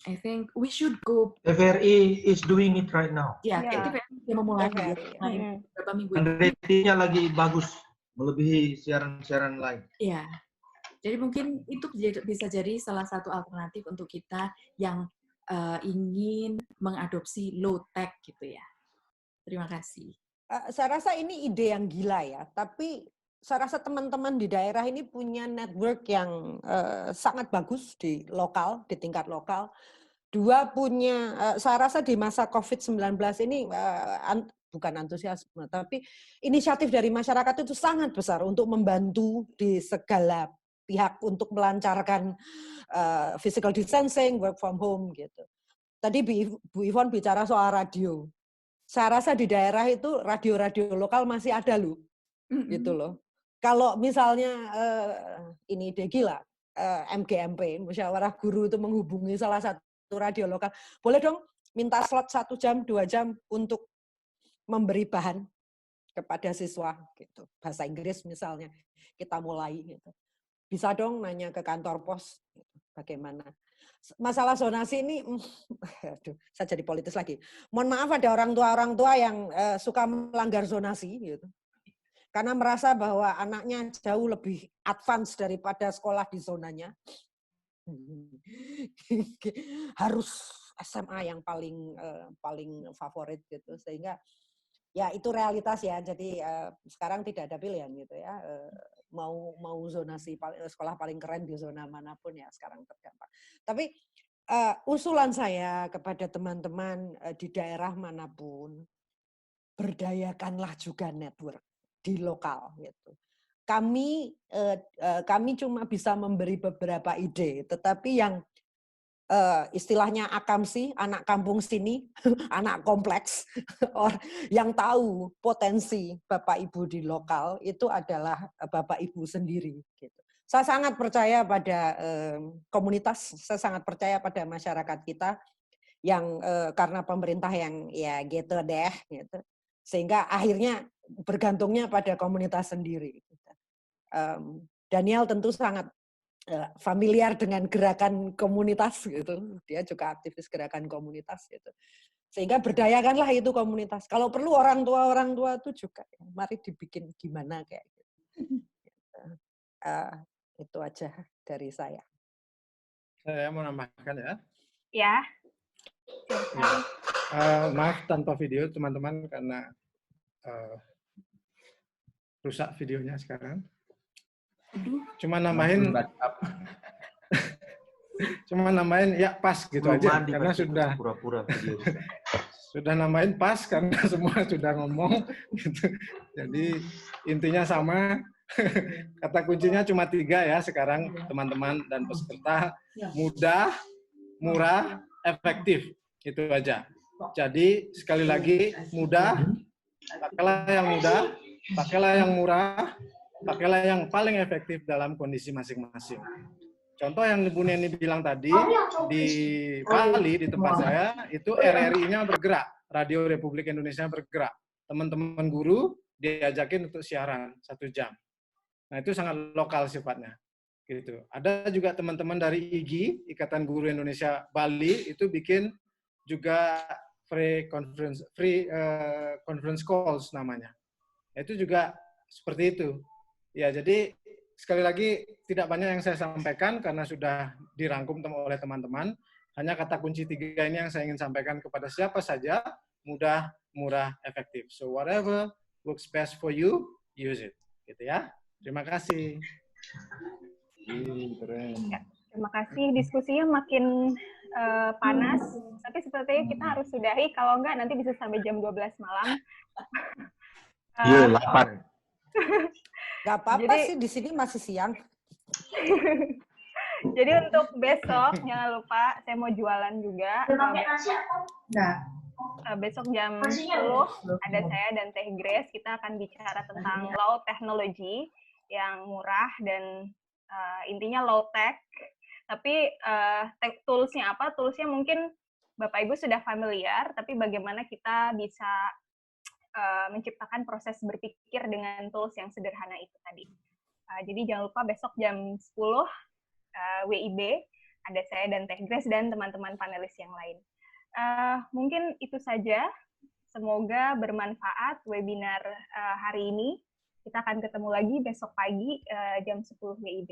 I think we should go. TVRI is doing it right now. Ya, TVRI sudah memulai beberapa minggu. Dan ratingnya lagi bagus, melebihi siaran-siaran lain. Iya. Jadi mungkin itu bisa jadi salah satu alternatif untuk kita yang ingin mengadopsi low tech gitu ya. Terima kasih. Saya rasa ini ide yang gila ya, tapi saya rasa teman-teman di daerah ini punya network yang sangat bagus di lokal, di tingkat lokal. Dua punya, saya rasa di masa COVID-19 ini bukan antusiasme, tapi inisiatif dari masyarakat itu sangat besar untuk membantu di segala pihak untuk melancarkan physical distancing, work from home gitu. Tadi Bu Ivon bicara soal radio. Saya rasa di daerah itu radio-radio lokal masih ada loh, gitu loh. Kalau misalnya ini ide gila, MGMP, Musyawarah Guru itu menghubungi salah satu radio lokal, boleh dong minta slot 1 jam, 2 jam untuk memberi bahan kepada siswa, gitu. Bahasa Inggris misalnya, kita mulai gitu. Bisa dong nanya ke kantor pos, gitu. Bagaimana. Masalah zonasi ini, aduh, saya jadi politis lagi. Mohon maaf ada orang tua yang suka melanggar zonasi, gitu. Karena merasa bahwa anaknya jauh lebih advance daripada sekolah di zonanya. Harus SMA yang paling favorit gitu, sehingga ya itu realitas ya. Jadi sekarang tidak ada pilihan gitu ya. Mau zonasi sekolah paling keren di zona manapun ya sekarang terdampak. Tapi usulan saya kepada teman-teman di daerah manapun, berdayakanlah juga network di lokal gitu. Kami cuma bisa memberi beberapa ide, tetapi yang istilahnya akamsi, anak kampung sini, anak kompleks, yang tahu potensi Bapak Ibu di lokal itu adalah Bapak Ibu sendiri. Gitu. Saya sangat percaya pada komunitas, saya sangat percaya pada masyarakat kita yang karena pemerintah yang ya gitu deh, gitu. Sehingga akhirnya bergantungnya pada komunitas sendiri. Daniel tentu sangat familiar dengan gerakan komunitas gitu. Dia juga aktivis gerakan komunitas gitu. Sehingga berdayakanlah itu komunitas. Kalau perlu orang tua itu juga. Mari dibikin gimana kayak gitu. Itu aja dari saya. Saya mau nambahkan ya. Ya. Maaf tanpa video teman-teman karena rusak videonya sekarang. Cuma nambahin ya pas gitu belum aja karena sudah pura-pura video. Sudah nambahin pas karena semua sudah ngomong gitu. Jadi intinya sama. Kata kuncinya cuma 3 ya sekarang teman-teman dan peserta, mudah, murah, efektif. Itu aja. Jadi sekali lagi mudah, pakailah yang mudah, pakailah yang murah, pakailah yang paling efektif dalam kondisi masing-masing. Contoh yang Bu Neni bilang tadi, di Bali, di tempat saya, itu RRI-nya bergerak, Radio Republik Indonesia bergerak. Teman-teman guru diajakin untuk siaran 1 jam. Nah, itu sangat lokal sifatnya. Gitu. Ada juga teman-teman dari IGI, Ikatan Guru Indonesia Bali, itu bikin juga free conference calls namanya. Itu juga seperti itu. Ya, jadi sekali lagi tidak banyak yang saya sampaikan karena sudah dirangkum oleh teman-teman. Hanya kata kunci 3 ini yang saya ingin sampaikan kepada siapa saja, mudah, murah, efektif. So whatever works best for you, use it. Gitu ya. Terima kasih. Ya, terima kasih. Diskusinya makin panas, tapi sepertinya kita harus sudahi. Kalau enggak nanti bisa sampai jam 12 malam. Iya, lapar. Gak apa-apa sih, di sini masih siang. Jadi untuk besok, jangan lupa, saya mau jualan juga. Besok jam 10, ada saya dan Teh Grace, kita akan bicara tentang low technology, yang murah dan intinya low tech. Tapi toolsnya apa? Toolsnya mungkin Bapak Ibu sudah familiar, tapi bagaimana kita bisa menciptakan proses berpikir dengan tools yang sederhana itu tadi. Jadi jangan lupa besok jam 10 WIB, ada saya dan Teh Grace dan teman-teman panelis yang lain. Mungkin itu saja. Semoga bermanfaat webinar hari ini. Kita akan ketemu lagi besok pagi jam 10 WIB.